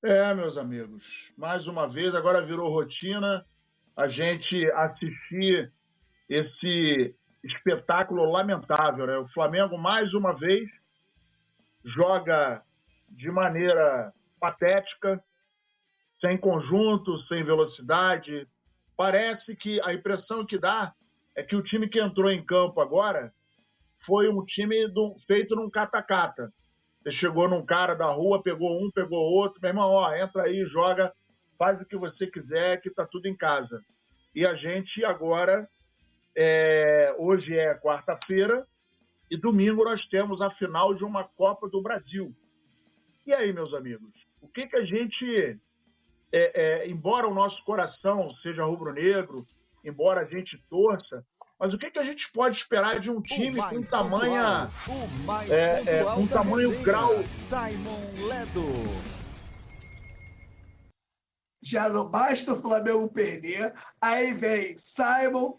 Meus amigos, mais uma vez, agora virou rotina a gente assistir esse espetáculo lamentável, né? O Flamengo, mais uma vez, joga de maneira patética, sem conjunto, sem velocidade. Parece que a impressão que dá é que o time que entrou em campo agora foi um time feito num cata-cata. Você chegou num cara da rua, pegou um, pegou outro, meu irmão, ó, entra aí, joga, faz o que você quiser, que tá tudo em casa. E a gente agora, hoje é quarta-feira, e domingo nós temos a final de uma Copa do Brasil. E aí, meus amigos, o que a gente, embora o nosso coração seja rubro-negro, embora a gente torça, mas o que a gente pode esperar de um time com tamanha, o mais pontual com da tamanho resenha, grau? Simon Ledo. Já não basta o Flamengo perder, aí vem Simon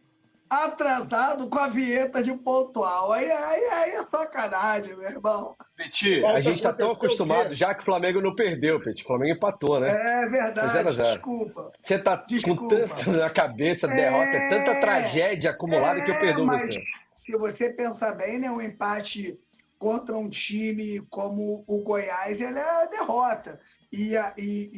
atrasado com a vinheta de pontual. Aí é sacanagem, meu irmão. Petit, a gente tá tão acostumado já que o Flamengo não perdeu, Petit. O Flamengo empatou, né? É verdade, 0 a 0. desculpa. Você tá com tanto na cabeça, derrota, tanta tragédia acumulada que eu perdoo mas você. se você pensar bem, né, um empate contra um time como o Goiás, ele é derrota. E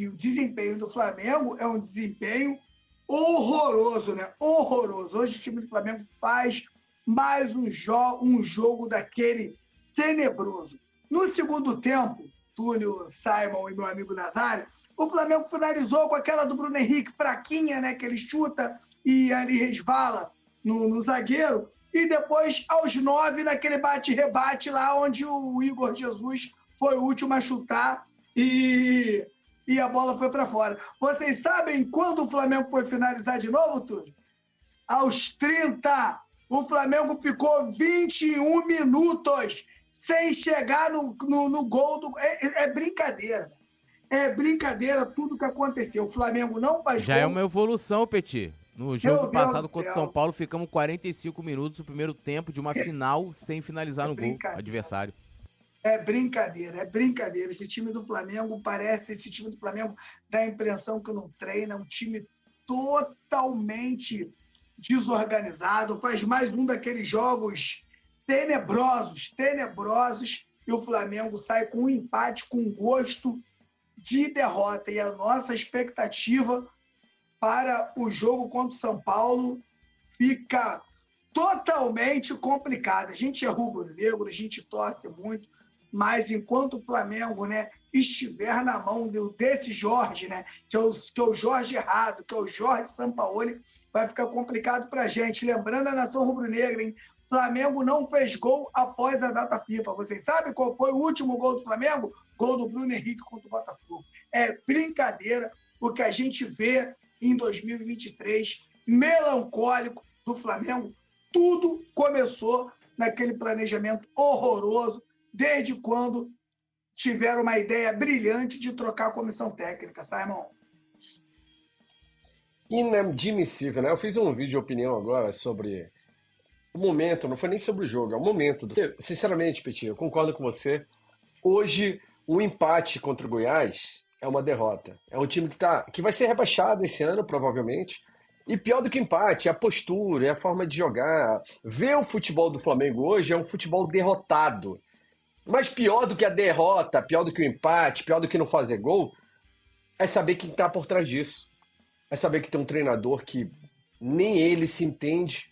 o desempenho do Flamengo é um desempenho horroroso, né? Horroroso. Hoje o time do Flamengo faz mais um jogo daquele tenebroso. No segundo tempo, Túlio, Simon e meu amigo Nazário, o Flamengo finalizou com aquela do Bruno Henrique, fraquinha, né? Que ele chuta e ali resvala no zagueiro. E depois, aos 9, naquele bate-rebate lá, onde o Igor Jesus foi o último a chutar e a bola foi para fora. Vocês sabem quando o Flamengo foi finalizar de novo, Túlio? Aos 30. O Flamengo ficou 21 minutos sem chegar no gol do... É brincadeira. É brincadeira tudo que aconteceu. O Flamengo não faz Já gol. é uma evolução, Petit. No jogo passado contra o São Paulo, ficamos 45 minutos no primeiro tempo de uma final sem finalizar no gol adversário. É brincadeira. Esse time do Flamengo dá a impressão que não treina, é um time totalmente desorganizado, faz mais um daqueles jogos tenebrosos, e o Flamengo sai com um empate com gosto de derrota. E a nossa expectativa para o jogo contra o São Paulo fica totalmente complicada. A gente é rubro-negro, a gente torce muito, mas enquanto o Flamengo, né, estiver na mão desse Jorge, né, que é o Jorge errado, que é o Jorge Sampaoli, vai ficar complicado para a gente. Lembrando a nação rubro-negra, hein? Flamengo não fez gol após a data FIFA. Vocês sabem qual foi o último gol do Flamengo? Gol do Bruno Henrique contra o Botafogo. É brincadeira o que a gente vê em 2023, melancólico do Flamengo. Tudo começou naquele planejamento horroroso, desde quando tiveram uma ideia brilhante de trocar a comissão técnica, Simon. Inadmissível, né? Eu fiz um vídeo de opinião agora sobre o momento, não foi nem sobre o jogo, é o momento. Sinceramente, Petit, eu concordo com você. Hoje, o empate contra o Goiás é uma derrota. É um time que vai ser rebaixado esse ano, provavelmente. E pior do que o empate, é a postura, é a forma de jogar. Ver o futebol do Flamengo hoje é um futebol derrotado. Mas pior do que a derrota, pior do que o empate, pior do que não fazer gol, é saber quem está por trás disso. É saber que tem um treinador que nem ele se entende.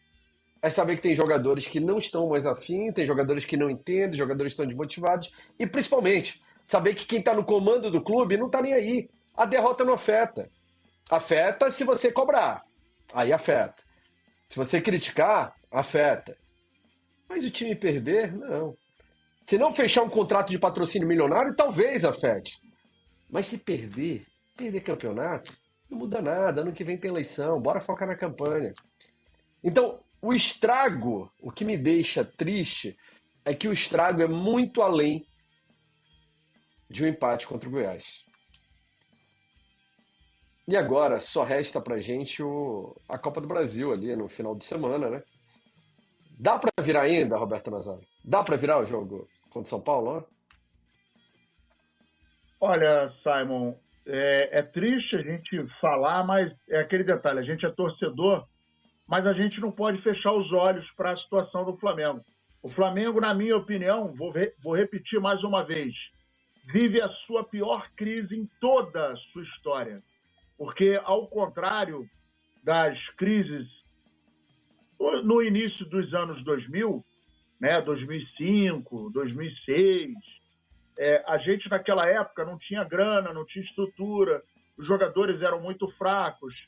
É saber que tem jogadores que não estão mais afim, tem jogadores que não entendem, jogadores que estão desmotivados. E principalmente, saber que quem está no comando do clube não está nem aí. A derrota não afeta. Afeta se você cobrar. Aí afeta. Se você criticar, afeta. Mas o time perder, não. Se não fechar um contrato de patrocínio milionário, talvez afete. Mas se perder campeonato, não muda nada. Ano que vem tem eleição, bora focar na campanha. Então, o estrago, o que me deixa triste, é que o estrago é muito além de um empate contra o Goiás. E agora só resta pra gente a Copa do Brasil ali no final de semana, né? Dá pra virar ainda, Roberto Nazário? Dá pra virar o jogo contra o São Paulo, ó? Olha, Simon, É triste a gente falar, mas é aquele detalhe, a gente é torcedor, mas a gente não pode fechar os olhos para a situação do Flamengo. O Flamengo, na minha opinião, vou repetir mais uma vez, vive a sua pior crise em toda a sua história. Porque, ao contrário das crises no início dos anos 2000, né, 2005, 2006, a gente naquela época não tinha grana, não tinha estrutura, os jogadores eram muito fracos,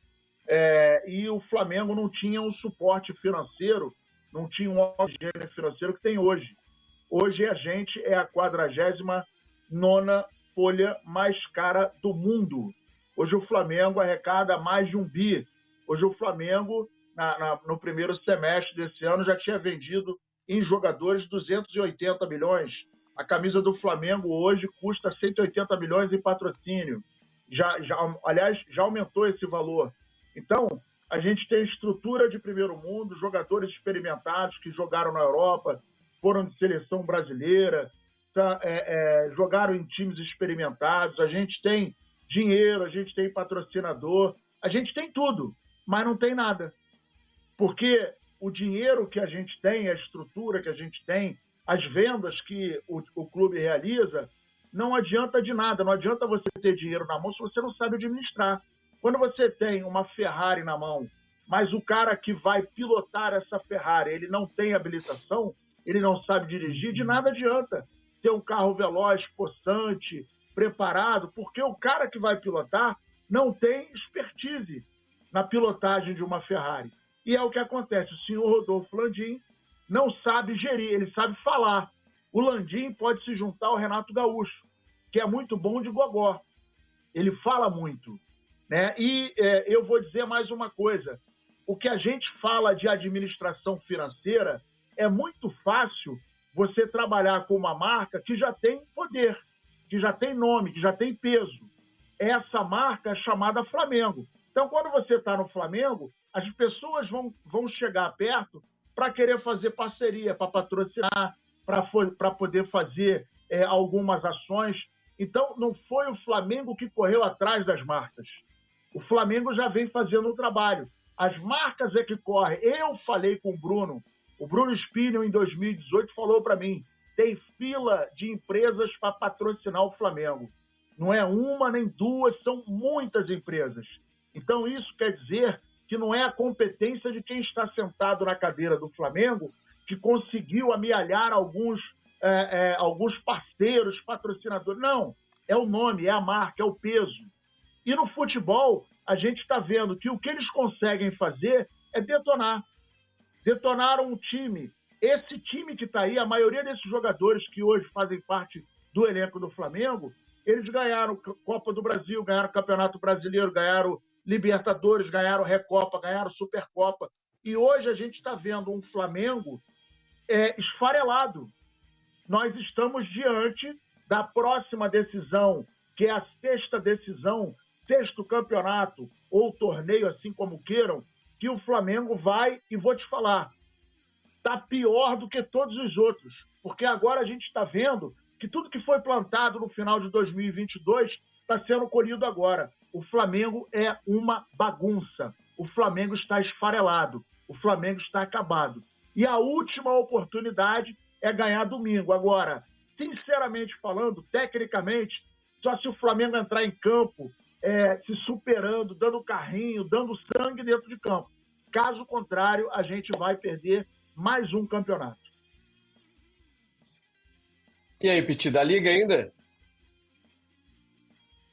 e o Flamengo não tinha um suporte financeiro, não tinha um oxigênio financeiro que tem hoje. Hoje a gente é a 49ª folha mais cara do mundo. Hoje o Flamengo arrecada mais de 1 bi. Hoje o Flamengo, no primeiro semestre desse ano, já tinha vendido em jogadores 280 milhões. A camisa do Flamengo hoje custa 180 milhões em patrocínio. Aliás, já aumentou esse valor. Então, a gente tem estrutura de primeiro mundo, jogadores experimentados que jogaram na Europa, foram de seleção brasileira, jogaram em times experimentados, a gente tem dinheiro, a gente tem patrocinador, a gente tem tudo, mas não tem nada. Porque o dinheiro que a gente tem, a estrutura que a gente tem, as vendas que o clube realiza, não adianta de nada, não adianta você ter dinheiro na mão se você não sabe administrar. Quando você tem uma Ferrari na mão, mas o cara que vai pilotar essa Ferrari, ele não tem habilitação, ele não sabe dirigir, de nada adianta ter um carro veloz, possante, preparado, porque o cara que vai pilotar não tem expertise na pilotagem de uma Ferrari. E é o que acontece, o senhor Rodolfo Landim não sabe gerir, ele sabe falar. O Landim pode se juntar ao Renato Gaúcho, que é muito bom de gogó. Ele fala muito. Né? E eu vou dizer mais uma coisa. O que a gente fala de administração financeira é muito fácil você trabalhar com uma marca que já tem poder, que já tem nome, que já tem peso. Essa marca é chamada Flamengo. Então, quando você está no Flamengo, as pessoas vão chegar perto para querer fazer parceria, para patrocinar, para poder fazer algumas ações. Então, não foi o Flamengo que correu atrás das marcas. O Flamengo já vem fazendo um trabalho. As marcas é que correm. Eu falei com o Bruno Spinel, em 2018, falou para mim, tem fila de empresas para patrocinar o Flamengo. Não é uma nem duas, são muitas empresas. Então, isso quer dizer que não é a competência de quem está sentado na cadeira do Flamengo que conseguiu amealhar alguns parceiros, patrocinadores. Não, é o nome, é a marca, é o peso. E no futebol, a gente está vendo que o que eles conseguem fazer é detonar. Detonaram um time. Esse time que está aí, a maioria desses jogadores que hoje fazem parte do elenco do Flamengo, eles ganharam Copa do Brasil, ganharam Campeonato Brasileiro, ganharam Libertadores, ganharam Recopa, ganharam Supercopa. E hoje a gente está vendo um Flamengo esfarelado. Nós estamos diante da próxima decisão, que é a 6ª decisão, 6º campeonato ou torneio, assim como queiram, que o Flamengo vai, e vou te falar, está pior do que todos os outros, porque agora a gente está vendo que tudo que foi plantado no final de 2022 está sendo colhido agora. O Flamengo é uma bagunça, o Flamengo está esfarelado, o Flamengo está acabado. E a última oportunidade é ganhar domingo. Agora, sinceramente falando, tecnicamente, só se o Flamengo entrar em campo se superando, dando carrinho, dando sangue dentro de campo. Caso contrário, a gente vai perder mais um campeonato. E aí, Piti, da Liga ainda?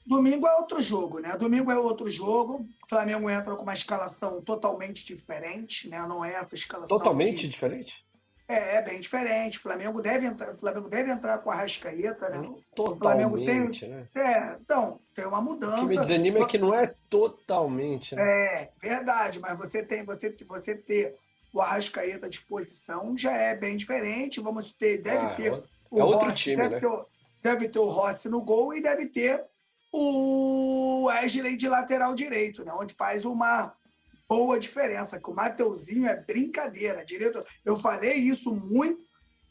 Domingo é outro jogo, né? Domingo é outro jogo. O Flamengo entra com uma escalação totalmente diferente, né? Não é essa escalação. Totalmente diferente? É bem diferente. O Flamengo deve entrar com a Arrascaeta, né? Totalmente, né? Então, tem uma mudança. O que me desanima é que não é totalmente, né? É, verdade, mas você ter o Arrascaeta à disposição já é bem diferente. Deve ter o outro Rossi, time, né? Deve ter o Rossi no gol e deve ter o Wesley de lateral direito, né? Onde faz uma boa diferença, que o Mateuzinho é brincadeira. Eu falei isso muito,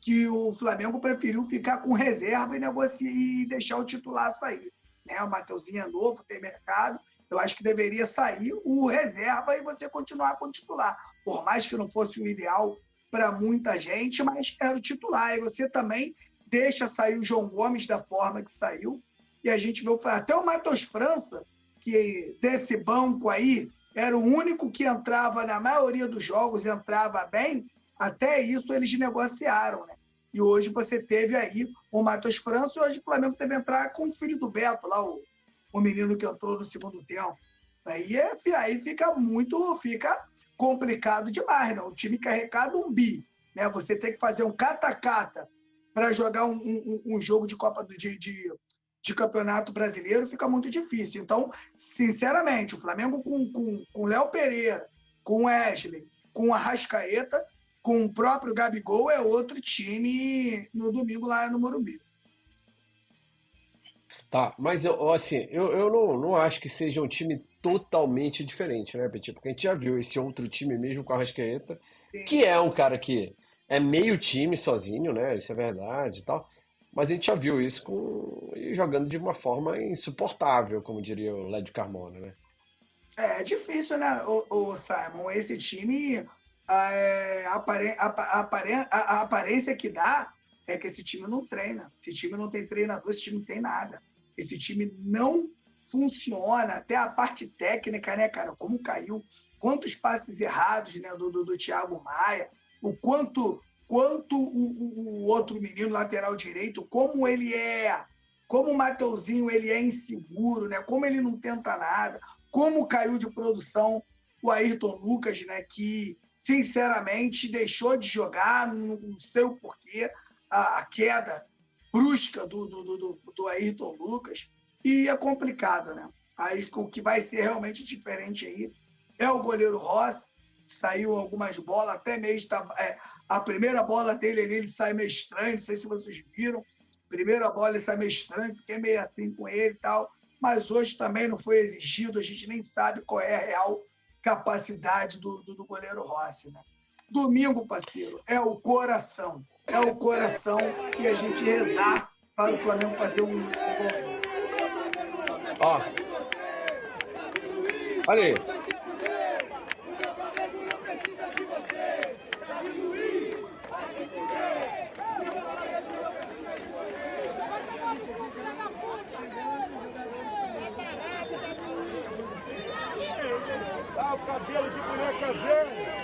que o Flamengo preferiu ficar com reserva e negociar e deixar o titular sair. né? O Mateuzinho é novo, tem mercado. Eu acho que deveria sair o reserva e você continuar com o titular. Por mais que não fosse o ideal para muita gente, mas era o titular. E você também deixa sair o João Gomes da forma que saiu. E a gente viu até o Matheus França, que desse banco aí era o único que entrava na maioria dos jogos, entrava bem. Até isso eles negociaram, né? E hoje você teve aí o Matheus França, e hoje o Flamengo teve que entrar com o filho do Beto, lá o menino que entrou no segundo tempo. Aí fica complicado demais, né? O time carregado um bi, né? Você tem que fazer um cata-cata para jogar um jogo de Copa de Campeonato Brasileiro, fica muito difícil. Então, sinceramente, o Flamengo com Léo Pereira, com Wesley, com Arrascaeta, com o próprio Gabigol, é outro time no domingo lá no Morumbi. Tá, mas eu não acho que seja um time totalmente diferente, né, Petit? Porque a gente já viu esse outro time mesmo com a Arrascaeta, que é um cara que é meio time sozinho, né? Isso é verdade e tal. Mas a gente já viu isso jogando de uma forma insuportável, como diria o Lédio Carmona, né? É difícil, né, o Simon? Esse time, a aparência que dá é que esse time não treina. Esse time não tem treinador, esse time não tem nada. Esse time não funciona, até a parte técnica, né, cara? Como caiu, quantos passes errados, né, do Thiago Maia, o quanto o outro menino, lateral direito, como ele como o Mateuzinho, ele é inseguro, né? Como ele não tenta nada, como caiu de produção o Ayrton Lucas, né? Que, sinceramente, deixou de jogar, não sei o porquê, a queda brusca do Ayrton Lucas, e é complicado, né? Aí o que vai ser realmente diferente aí é o goleiro Rossi, saiu algumas bolas, até mesmo a primeira bola dele ali, ele sai meio estranho, não sei se vocês viram, primeira bola ele sai meio estranho, fiquei meio assim com ele e tal, mas hoje também não foi exigido, a gente nem sabe qual é a real capacidade do goleiro Rossi, né? Domingo, parceiro, é o coração e a gente rezar para o Flamengo fazer um gol. Ó, olha aí. Ah, o cabelo de boneca velha.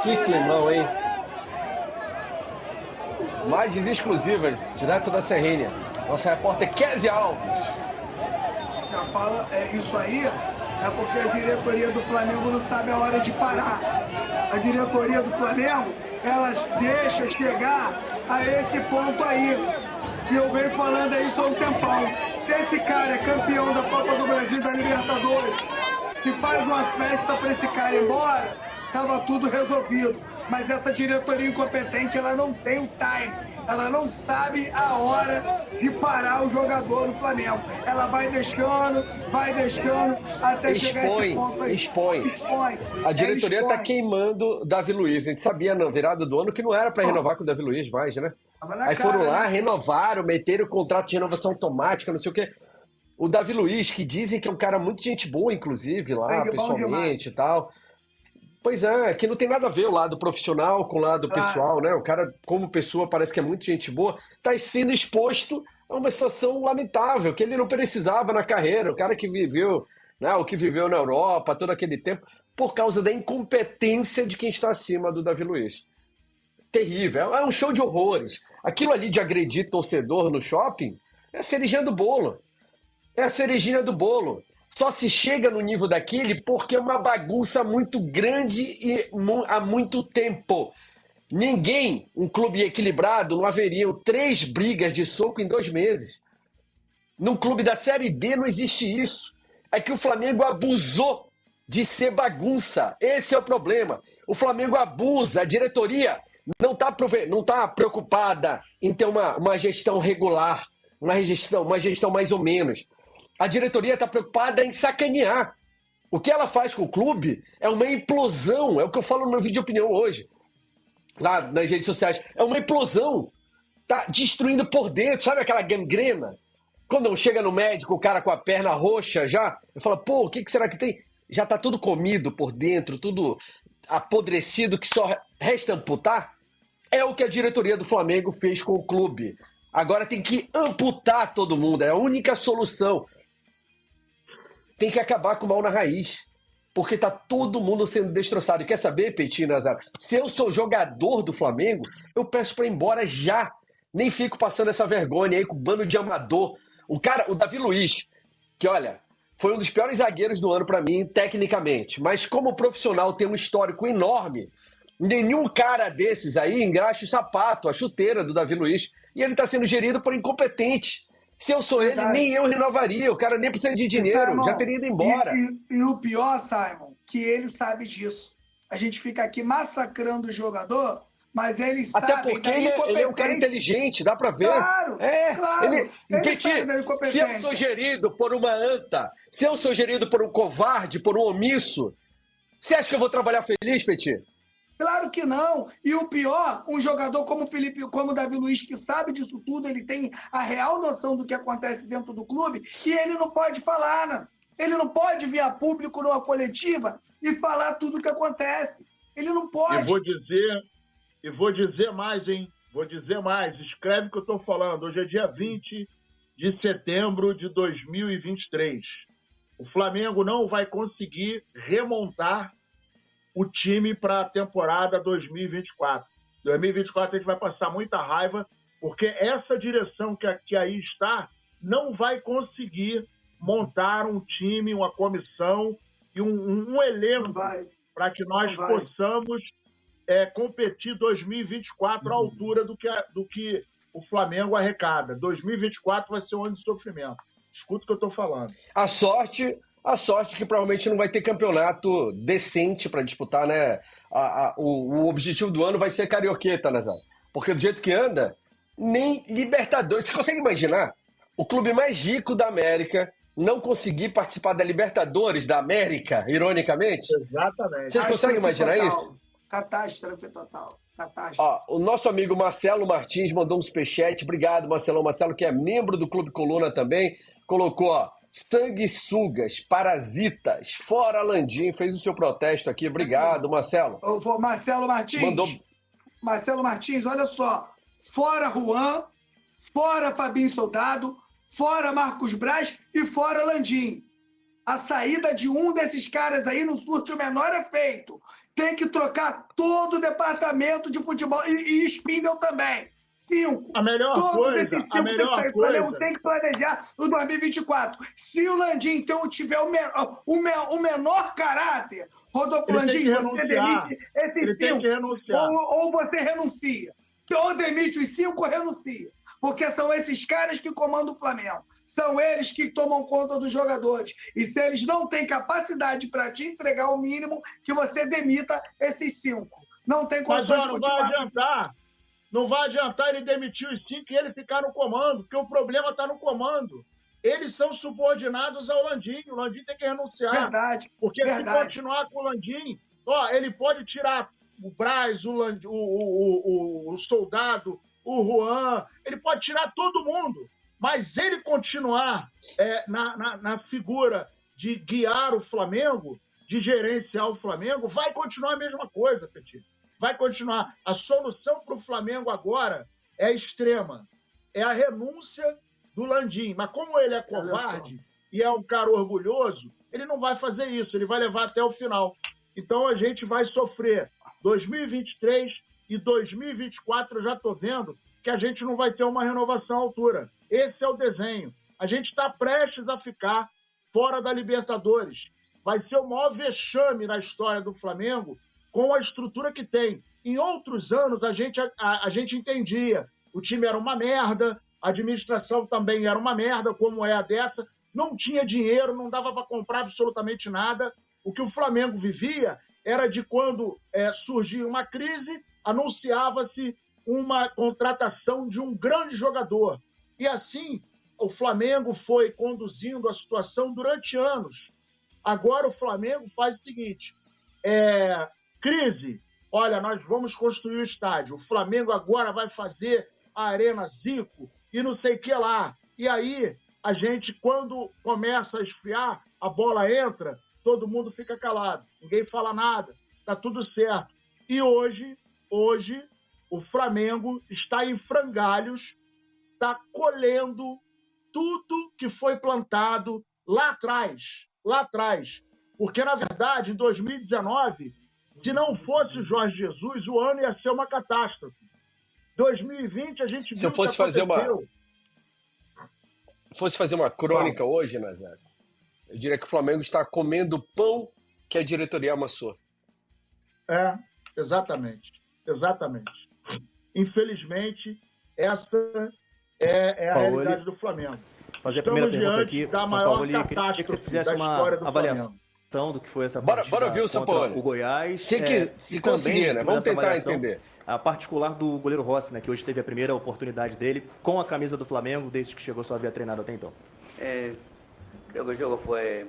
Que climão, hein? Imagens exclusivas, direto da Serrinha. Nossa repórter Kézia Alves. Já fala, isso aí é porque a diretoria do Flamengo não sabe a hora de parar. A diretoria do Flamengo, elas deixam chegar a esse ponto aí. E eu venho falando aí só um tempão. Se esse cara é campeão da Copa do Brasil, da Libertadores, se faz uma festa para esse cara ir embora, estava tudo resolvido. Mas essa diretoria incompetente, ela não tem o time. Ela não sabe a hora de parar o jogador do Flamengo. Ela vai deixando até chegar a esse ponto aí. Expõe. A diretoria está queimando Davi Luiz. A gente sabia na virada do ano que não era para renovar com o Davi Luiz mais, né? Aí foram lá, renovaram, meteram o contrato de renovação automática, não sei o quê. O Davi Luiz, que dizem que é um cara muito gente boa, inclusive, lá, pessoalmente e tal. Pois é, que não tem nada a ver o lado profissional com o lado pessoal, né? O cara, como pessoa, parece que é muito gente boa, tá sendo exposto a uma situação lamentável, que ele não precisava na carreira. O cara que viveu, né, o que viveu na Europa todo aquele tempo, por causa da incompetência de quem está acima do Davi Luiz. Terrível, é um show de horrores. Aquilo ali de agredir torcedor no shopping é a cerejinha do bolo. É a cerejinha do bolo. Só se chega no nível daquele porque é uma bagunça muito grande e há muito tempo. Ninguém, um clube equilibrado, não haveriam 3 brigas de soco em 2 meses. Num clube da Série D não existe isso. É que o Flamengo abusou de ser bagunça. Esse é o problema. O Flamengo abusa, a diretoria não está preocupada em ter uma gestão regular, uma gestão mais ou menos. A diretoria está preocupada em sacanear. O que ela faz com o clube é uma implosão. É o que eu falo no meu vídeo de opinião hoje, lá nas redes sociais. É uma implosão. Tá destruindo por dentro. Sabe aquela gangrena? Quando chega no médico, o cara com a perna roxa já, eu falo, pô, o que será que tem? Já tá tudo comido por dentro, tudo apodrecido, que só resta amputar. É o que a diretoria do Flamengo fez com o clube. Agora tem que amputar todo mundo. É a única solução. Tem que acabar com o mal na raiz. Porque tá todo mundo sendo destroçado. E quer saber, Peitinho, Nazar? Se eu sou jogador do Flamengo, eu peço pra ir embora já. Nem fico passando essa vergonha aí com o bando de amador. O Davi Luiz, que olha, foi um dos piores zagueiros do ano pra mim, tecnicamente. Mas como profissional tem um histórico enorme. Nenhum cara desses aí engraxa o sapato, a chuteira do Davi Luiz. E ele tá sendo gerido por incompetente. Se eu sou ele, nem eu renovaria. O cara nem precisa de dinheiro, Simon, já teria ido embora. E o pior, Simon, que ele sabe disso. A gente fica aqui massacrando o jogador, mas ele sabe... Até porque ele é um cara inteligente, dá pra ver. Claro, claro. Petit, se eu sou gerido por uma anta, se eu sou gerido por um covarde, por um omisso, você acha que eu vou trabalhar feliz, Petit? Claro que não. E o pior, um jogador como o Davi Luiz, que sabe disso tudo, ele tem a real noção do que acontece dentro do clube, e ele não pode falar, né? Ele não pode vir a público numa coletiva e falar tudo o que acontece. Ele não pode. E vou dizer mais, hein? Vou dizer mais. Escreve o que eu estou falando. Hoje é dia 20 de setembro de 2023. O Flamengo não vai conseguir remontar o time para a temporada 2024. 2024 a gente vai passar muita raiva, porque essa direção que aí está não vai conseguir montar um time, uma comissão e um elenco para que nós possamos competir 2024 à altura do que o Flamengo arrecada. 2024 vai ser um ano de sofrimento. Escuta o que eu estou falando. A sorte que provavelmente não vai ter campeonato decente para disputar, né? O objetivo do ano vai ser carioqueta, Nazar. Porque do jeito que anda, nem Libertadores. Você consegue imaginar o clube mais rico da América não conseguir participar da Libertadores da América, ironicamente? Exatamente. Você consegue imaginar isso? Catástrofe total. O nosso amigo Marcelo Martins mandou um superchat. Obrigado, Marcelão. Marcelo, que é membro do Clube Coluna também, colocou, sanguessugas, parasitas, fora Landim, fez o seu protesto aqui. Obrigado, Marcelo. Marcelo Martins. Marcelo Martins, olha só. Fora Juan, fora Fabinho Soldado, fora Marcos Braz e fora Landim. A saída de um desses caras aí não surte o menor efeito. Tem que trocar todo o departamento de futebol e Spindle também. 5. A melhor coisa. Tem que planejar o 2024. Se o Landim, então, tiver o menor caráter, Rodolfo Landim, você demite esses 5. Ou você renuncia. Ou demite os 5 ou renuncia. Porque são esses caras que comandam o Flamengo. São eles que tomam conta dos jogadores. E se eles não têm capacidade para te entregar o mínimo, que você demita esses 5. Não tem condições de continuar. Não vai adiantar ele demitir os 5 e ele ficar no comando, porque o problema está no comando. Eles são subordinados ao Landim. O Landim tem que renunciar. Verdade. Porque se continuar com o Landim, ele pode tirar o Braz, o Soldado, o Juan, ele pode tirar todo mundo, mas ele continuar na figura de guiar o Flamengo, de gerenciar o Flamengo, vai continuar a mesma coisa, Petit. Vai continuar. A solução para o Flamengo agora é extrema. É a renúncia do Landim. Mas como ele é covarde e é um cara orgulhoso, ele não vai fazer isso, ele vai levar até o final. Então a gente vai sofrer 2023 e 2024, eu já estou vendo que a gente não vai ter uma renovação à altura. Esse é o desenho. A gente está prestes a ficar fora da Libertadores. Vai ser o maior vexame na história do Flamengo com a estrutura que tem. Em outros anos, a gente entendia. O time era uma merda, a administração também era uma merda, como é a dessa. Não tinha dinheiro, não dava para comprar absolutamente nada. O que o Flamengo vivia era de quando surgia uma crise, anunciava-se uma contratação de um grande jogador. E assim, o Flamengo foi conduzindo a situação durante anos. Agora o Flamengo faz o seguinte, crise, olha, nós vamos construir o estádio, o Flamengo agora vai fazer a Arena Zico e não sei o que lá. E aí, a gente, quando começa a esfriar, a bola entra, todo mundo fica calado, ninguém fala nada, tá tudo certo. E hoje, o Flamengo está em frangalhos, está colhendo tudo que foi plantado lá atrás. Porque, na verdade, em 2019, se não fosse o Jorge Jesus, o ano ia ser uma catástrofe. 2020, a gente viu o que aconteceu. Fosse fazer uma crônica hoje, Nazário, eu diria que o Flamengo está comendo o pão que a diretoria amassou. Exatamente. Infelizmente, essa é a realidade do Flamengo. Fazer a primeira pergunta aqui, São Paulo, queria que você fizesse uma avaliação do que foi essa partida bora ouvir o São Paulo. O Goiás. Se conseguir, né? Vamos tentar entender. A particular do goleiro Rossi, né, que hoje teve a primeira oportunidade dele com a camisa do Flamengo, desde que chegou, só havia treinado até então. Creo que el juego fue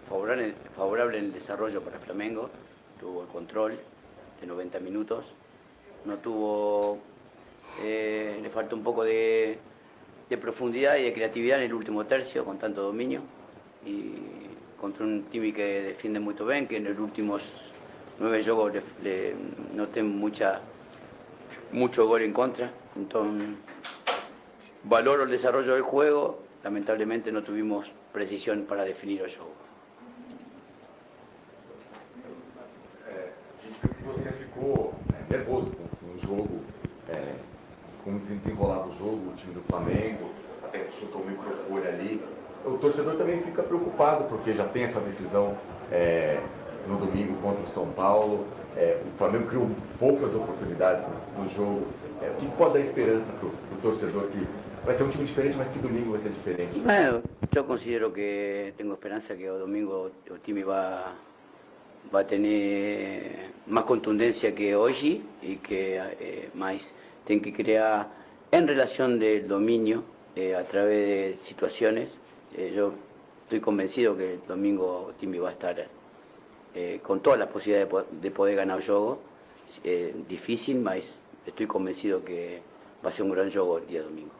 favorable en el desarrollo para Flamengo. Tuvo el control de 90 minutos. No tuvo... le faltó un poco de profundidad y de creatividad en el último tercio, con tanto dominio. Y contra un time que defiende muy bien, que en los últimos 9 juegos le noté mucho gol en contra. Entonces, valoro el desarrollo del juego. Lamentablemente no tuvimos precisión para definir el juego. A gente viu que você ficou nervoso com o jogo, como desenrolava o jogo, o time do Flamengo, até chutou o microfone ali. O torcedor também fica preocupado, porque já tem essa decisão no domingo contra o São Paulo. O Flamengo criou poucas oportunidades no jogo. O que pode dar esperança para o torcedor que vai ser um time diferente, mas que domingo vai ser diferente? Bueno, yo considero que tengo esperanza que el domingo el time va a tener más contundencia que hoy y que más tiene que crear en relación del dominio a través de situaciones. Yo estoy convencido que el domingo el time va a estar con todas las posibilidades de poder ganar el juego. Difícil, mas estoy convencido que va a ser un gran juego el día domingo.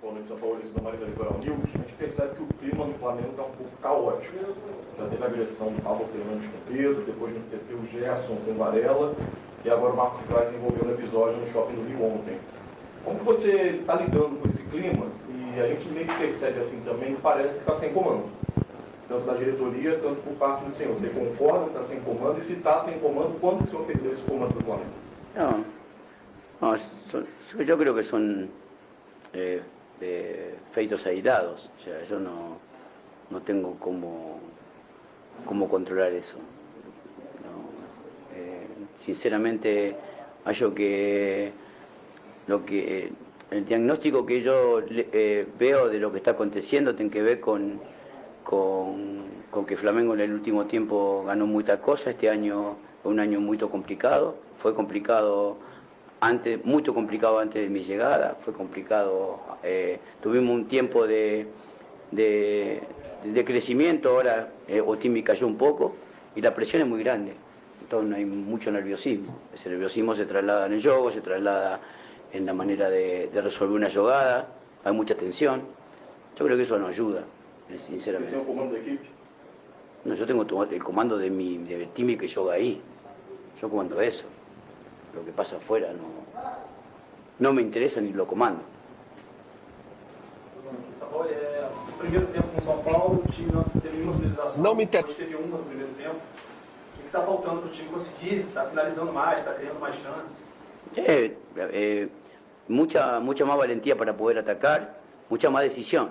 Bom, em São Paulo, isso do Marita Litoral News, a gente percebe que o clima no Flamengo está um pouco caótico. Já teve a agressão do Pablo Fernandes com o Pedro, depois no CT o Gerson com o Varela, e agora o Marcos Braz se envolveu no episódio no Shopping do Rio ontem. Como que você está lidando com esse clima? E a gente meio que percebe assim também, parece que está sem comando. Tanto da diretoria, tanto por parte do senhor. Você concorda que está sem comando? E se está sem comando, quando que o senhor perdeu esse comando do Flamengo? No, yo creo que son feitos aislados. O sea, yo no tengo cómo controlar eso. Sinceramente, hallo que el diagnóstico que yo veo de lo que está aconteciendo tiene que ver con que Flamengo en el último tiempo ganó muchas cosas. Este año fue un año muy complicado. Fue complicado muy complicado antes de mi llegada. Fue complicado. Tuvimos un tiempo de crecimiento. Ahora Otimi cayó un poco y la presión es muy grande. Entonces hay mucho nerviosismo. Ese nerviosismo se traslada en el juego, se traslada en la manera de resolver una jugada. Hay mucha tensión. Yo creo que eso nos ayuda, sinceramente. ¿Usted tiene un comando de equipo? No, yo tengo el comando del time que juega ahí. Yo comando eso. Lo que pasa afuera no me interesa ni lo comando. O primeiro tempo com São Paulo, o time não teve nenhuma finalização. Não me interessa. Teve uma no primeiro tempo. O que está faltando para o time conseguir? Está finalizando mais, está criando mais chances? Mucha más valentía para poder atacar, mucha más decisión.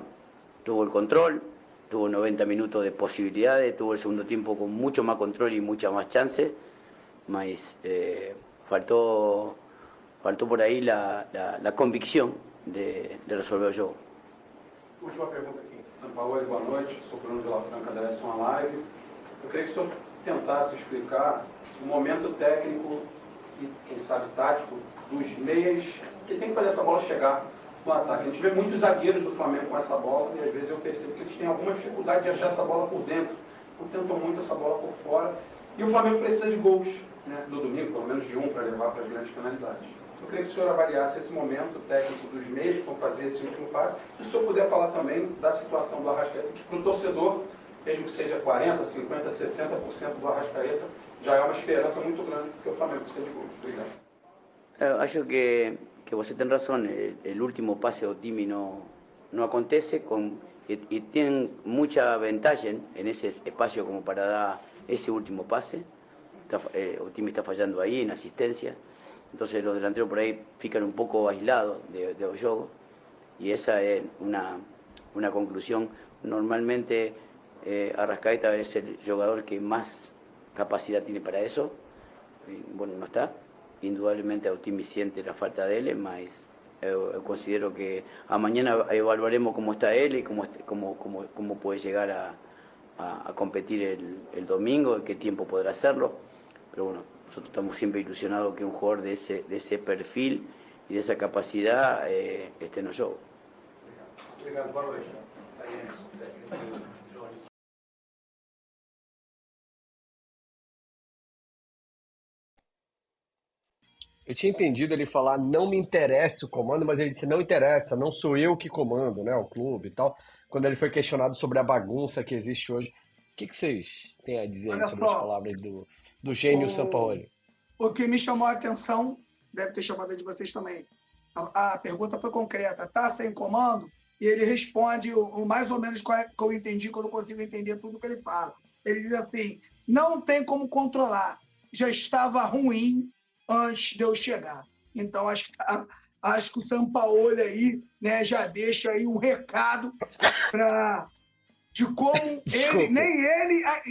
Tuvo el control, tuvo 90 minutos de posibilidades, tuvo el segundo tiempo con mucho más control y muchas más chances, mas faltó por ahí la convicción de resolver el juego. Última pergunta aqui. São Paulo, boa noite. Sou Bruno Vila Franca da S1 Live. Eu queria que o senhor tentasse explicar o momento técnico e, quem sabe, tático dos meias que tem que fazer essa bola chegar no ataque. A gente vê muitos zagueiros do Flamengo com essa bola e às vezes eu percebo que eles têm alguma dificuldade de achar essa bola por dentro. Então tentou muito essa bola por fora. E o Flamengo precisa de gols, né, no domingo, pelo menos de um, para levar para as grandes penalidades. Eu queria que o senhor avaliasse esse momento técnico dos meios que vão fazer esse último passo. E o senhor puder falar também da situação do Arrascaeta, que para o torcedor, mesmo que seja 40%, 50%, 60% do Arrascaeta, já é uma esperança muito grande, porque o Flamengo precisa de gols. Obrigado. Acho que você tem razón, el último pase de Otimi no acontece y tienen mucha ventaja en ese espacio como para dar ese último pase. Otimi está fallando ahí en asistencia, entonces los delanteros por ahí fican un poco aislados de Oyogo y esa es una conclusión. Normalmente Arrascaeta es el jugador que más capacidad tiene para eso, y, bueno, no está. Indudablemente Otimi siente la falta de él, mas yo considero que mañana evaluaremos cómo está él y cómo puede llegar a competir el domingo, y qué tiempo podrá hacerlo. Pero bueno, nosotros estamos siempre ilusionados que un jugador de ese perfil y de esa capacidad esté en el juego. Eu tinha entendido ele falar não me interessa o comando, mas ele disse não interessa, não sou eu que comando, né, o clube e tal. Quando ele foi questionado sobre a bagunça que existe hoje. O que vocês têm a dizer aí sobre as palavras do gênio Sampaoli? O que me chamou a atenção, deve ter chamado de vocês também, a pergunta foi concreta, tá sem comando? E ele responde o mais ou menos que eu entendi, que eu não consigo entender tudo que ele fala. Ele diz assim, não tem como controlar, já estava ruim antes de eu chegar. Então, acho que o Sampaoli aí, né, já deixa aí um recado de como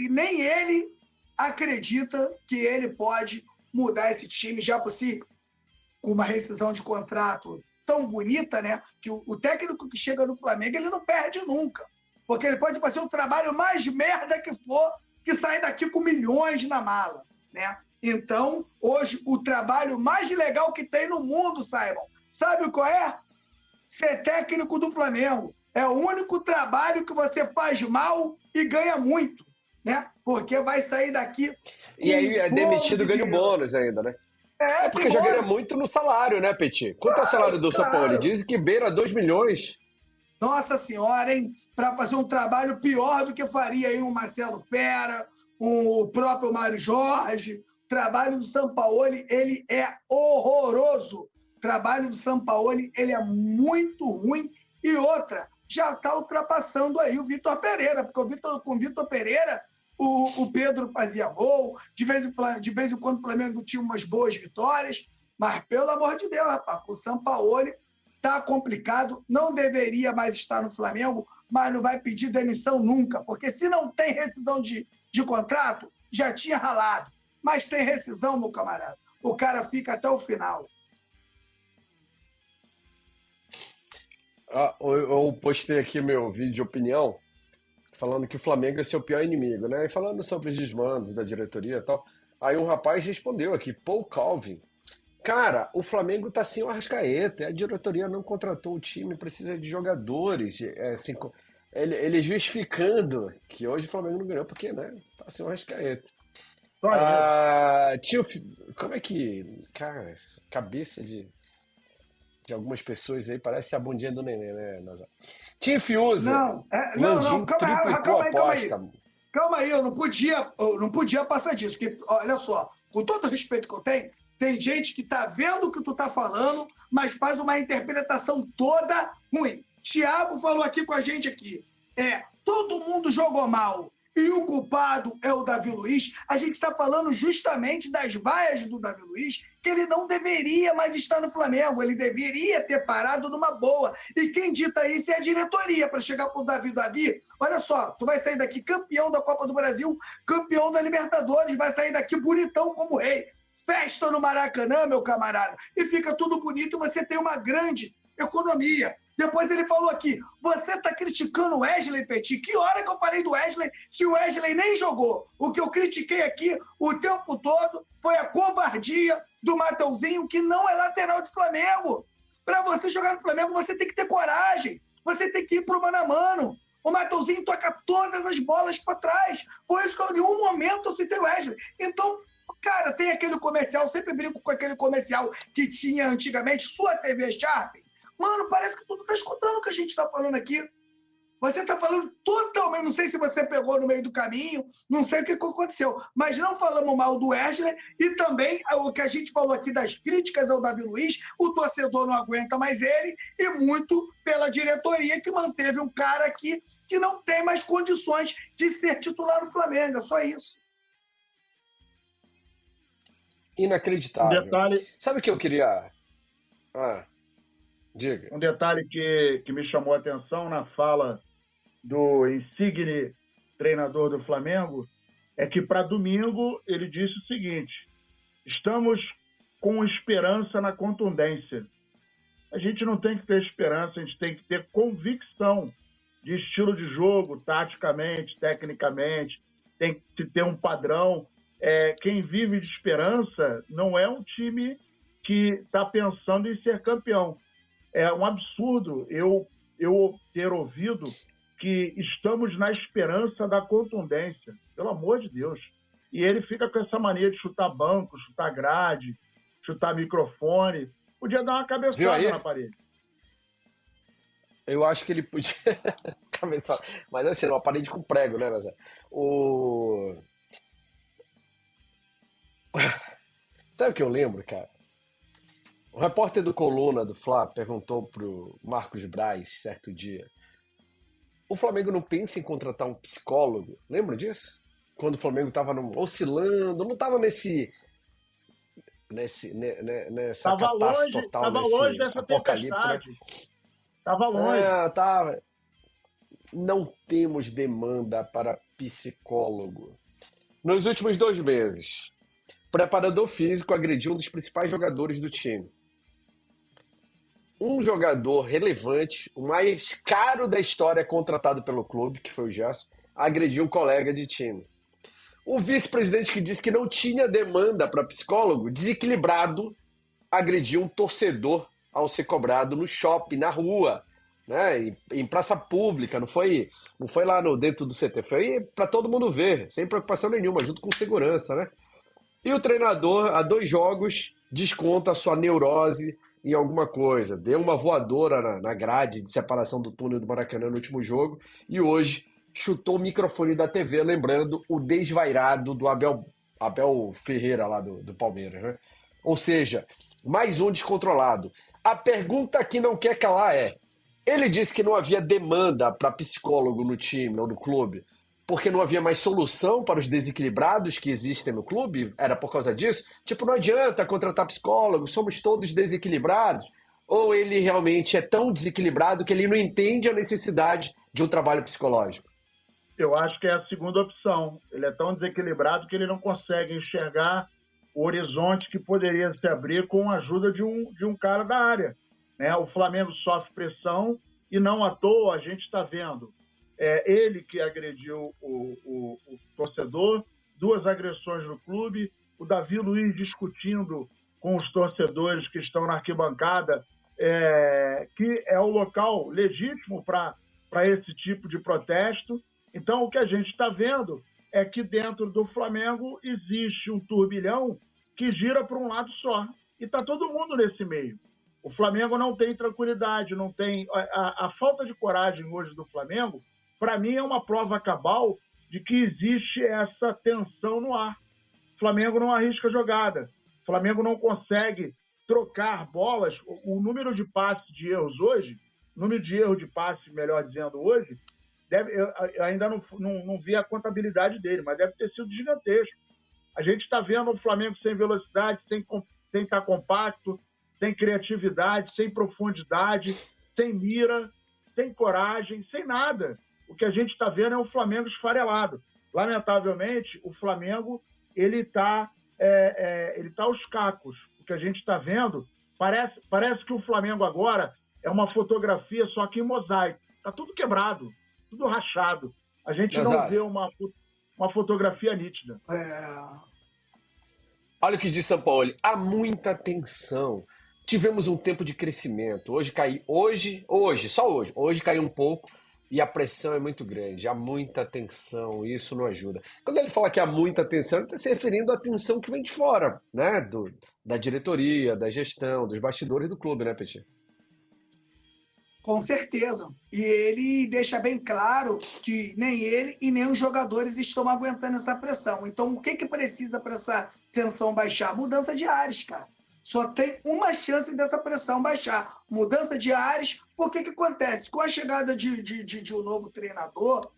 nem ele acredita que ele pode mudar esse time, já por si, com uma rescisão de contrato tão bonita, né, que o técnico que chega no Flamengo, ele não perde nunca. Porque ele pode fazer o trabalho mais merda que for, que sair daqui com milhões na mala, né? Então, hoje, o trabalho mais legal que tem no mundo, Simon, sabe qual é? Ser técnico do Flamengo. É o único trabalho que você faz mal e ganha muito, né? Porque vai sair daqui... E aí é demitido, ganha o bônus ainda, né? É porque já ganha muito no salário, né, Petit? Quanto é o salário do Sampaoli? Dizem que beira 2 milhões. Nossa Senhora, hein? Para fazer um trabalho pior do que faria aí um Marcelo Fera, o próprio Mário Jorge... O trabalho do Sampaoli, ele é horroroso. O trabalho do Sampaoli, ele é muito ruim. E outra, já está ultrapassando aí o Vitor Pereira, porque com o Vitor Pereira, o Pedro fazia gol, de vez em quando o Flamengo tinha umas boas vitórias, mas, pelo amor de Deus, rapaz, o Sampaoli está complicado, não deveria mais estar no Flamengo, mas não vai pedir demissão nunca, porque se não tem rescisão de contrato, já tinha ralado. Mas tem rescisão, meu camarada. O cara fica até o final. Eu postei aqui meu vídeo de opinião, falando que o Flamengo é seu pior inimigo, né? E falando sobre os desmandos da diretoria e tal. Aí um rapaz respondeu aqui, Paul Calvin. Cara, o Flamengo tá sem o Arrascaeta, a diretoria não contratou o time, precisa de jogadores. Assim, ele justificando que hoje o Flamengo não ganhou, porque, né, tá sem o Arrascaeta. Como é que... Cara, cabeça de algumas pessoas aí parece a bundinha do neném, né, Nazar? Tim Fiuza. Não, calma aí, eu não podia passar disso, porque, olha só, com todo o respeito que eu tenho, tem gente que tá vendo o que tu tá falando, mas faz uma interpretação toda ruim. Thiago falou aqui com a gente aqui, todo mundo jogou mal, e o culpado é o Davi Luiz. A gente está falando justamente das vaias do Davi Luiz, que ele não deveria mais estar no Flamengo, ele deveria ter parado numa boa. E quem dita isso é a diretoria, para chegar para o Davi, olha só, tu vai sair daqui campeão da Copa do Brasil, campeão da Libertadores, vai sair daqui bonitão como rei. Festa no Maracanã, meu camarada, e fica tudo bonito, você tem uma grande economia. Depois ele falou aqui, você tá criticando o Wesley, Petit? Que hora que eu falei do Wesley, se o Wesley nem jogou? O que eu critiquei aqui o tempo todo foi a covardia do Mateuzinho, que não é lateral de Flamengo. Para você jogar no Flamengo, você tem que ter coragem. Você tem que ir pro mano a mano. O Mateuzinho toca todas as bolas para trás. Por isso que em nenhum momento eu citei o Wesley. Então, cara, tem aquele comercial, sempre brinco com aquele comercial que tinha antigamente, sua TV Sharp. Mano, parece que tu tá escutando o que a gente tá falando aqui. Você tá falando totalmente, não sei se você pegou no meio do caminho, não sei o que aconteceu, mas não falamos mal do Wesley e também o que a gente falou aqui das críticas ao Davi Luiz, o torcedor não aguenta mais ele e muito pela diretoria que manteve um cara aqui que não tem mais condições de ser titular no Flamengo, é só isso. Inacreditável. Um detalhe... Sabe o que eu queria... diga. Um detalhe que me chamou a atenção na fala do insigne treinador do Flamengo é que para domingo ele disse o seguinte: estamos com esperança na contundência. A gente não tem que ter esperança, a gente tem que ter convicção de estilo de jogo, taticamente, tecnicamente, tem que ter um padrão. Quem vive de esperança não é um time que está pensando em ser campeão. É um absurdo eu ter ouvido que estamos na esperança da contundência. Pelo amor de Deus. E ele fica com essa mania de chutar banco, chutar grade, chutar microfone. Podia dar uma cabeçada na parede. Eu acho que ele podia... cabeçada. Mas assim, uma parede com prego, né, Nazé? Sabe o que eu lembro, cara? O repórter do Coluna do Fla perguntou pro Marcos Braz, certo dia, o Flamengo não pensa em contratar um psicólogo? Lembra disso? Quando o Flamengo estava oscilando, não estava nessa catástrofe total, nesse apocalipse, né? Tava longe. Tava. Não temos demanda para psicólogo. Nos últimos 2 meses, o preparador físico agrediu um dos principais jogadores do time. Um jogador relevante, o mais caro da história contratado pelo clube, que foi o Gerson, agrediu um colega de time. O vice-presidente que disse que não tinha demanda para psicólogo, desequilibrado, agrediu um torcedor ao ser cobrado no shopping, na rua, né? Em praça pública, não foi lá dentro do CT, foi para todo mundo ver, sem preocupação nenhuma, junto com segurança, né? E o treinador, há 2 jogos, desconta a sua neurose em alguma coisa. Deu uma voadora na grade de separação do túnel do Maracanã no último jogo e hoje chutou o microfone da TV, lembrando o desvairado do Abel Ferreira lá do Palmeiras, né? Ou seja, mais um descontrolado. A pergunta que não quer calar é: ele disse que não havia demanda para psicólogo no time ou no clube porque não havia mais solução para os desequilibrados que existem no clube? Era por causa disso? Tipo, não adianta contratar psicólogo, somos todos desequilibrados? Ou ele realmente é tão desequilibrado que ele não entende a necessidade de um trabalho psicológico? Eu acho que é a segunda opção. Ele é tão desequilibrado que ele não consegue enxergar o horizonte que poderia se abrir com a ajuda de um cara da área, né? O Flamengo sofre pressão e não à toa a gente está vendo ele que agrediu o torcedor, 2 agressões no clube, o Davi Luiz discutindo com os torcedores que estão na arquibancada, que é o local legítimo para esse tipo de protesto. Então, o que a gente está vendo é que dentro do Flamengo existe um turbilhão que gira para um lado só. E está todo mundo nesse meio. O Flamengo não tem tranquilidade, não tem... A falta de coragem hoje do Flamengo, para mim, é uma prova cabal de que existe essa tensão no ar. O Flamengo não arrisca jogada. O Flamengo não consegue trocar bolas. O número de passes de erros hoje, número de erro de passe, melhor dizendo, hoje, eu ainda não vi a contabilidade dele, mas deve ter sido gigantesco. A gente está vendo o Flamengo sem velocidade, sem estar compacto, sem criatividade, sem profundidade, sem mira, sem coragem, sem nada. O que a gente está vendo é um Flamengo esfarelado. Lamentavelmente, o Flamengo ele está aos cacos. O que a gente está vendo, parece que o Flamengo agora é uma fotografia só que em mosaico. Está tudo quebrado, tudo rachado. A gente não vê uma fotografia nítida. Olha o que diz Sampaoli. Há muita tensão. Tivemos um tempo de crescimento. Hoje caiu um pouco, e a pressão é muito grande, há muita tensão, e isso não ajuda. Quando ele fala que há muita tensão, ele está se referindo à tensão que vem de fora, né? Da diretoria, da gestão, dos bastidores do clube, né, Petit? Com certeza. E ele deixa bem claro que nem ele e nem os jogadores estão aguentando essa pressão. Então, o que precisa para essa tensão baixar? Mudança de ares, cara. Só tem uma chance dessa pressão baixar. Mudança de ares. Por que acontece? Com a chegada de um novo treinador,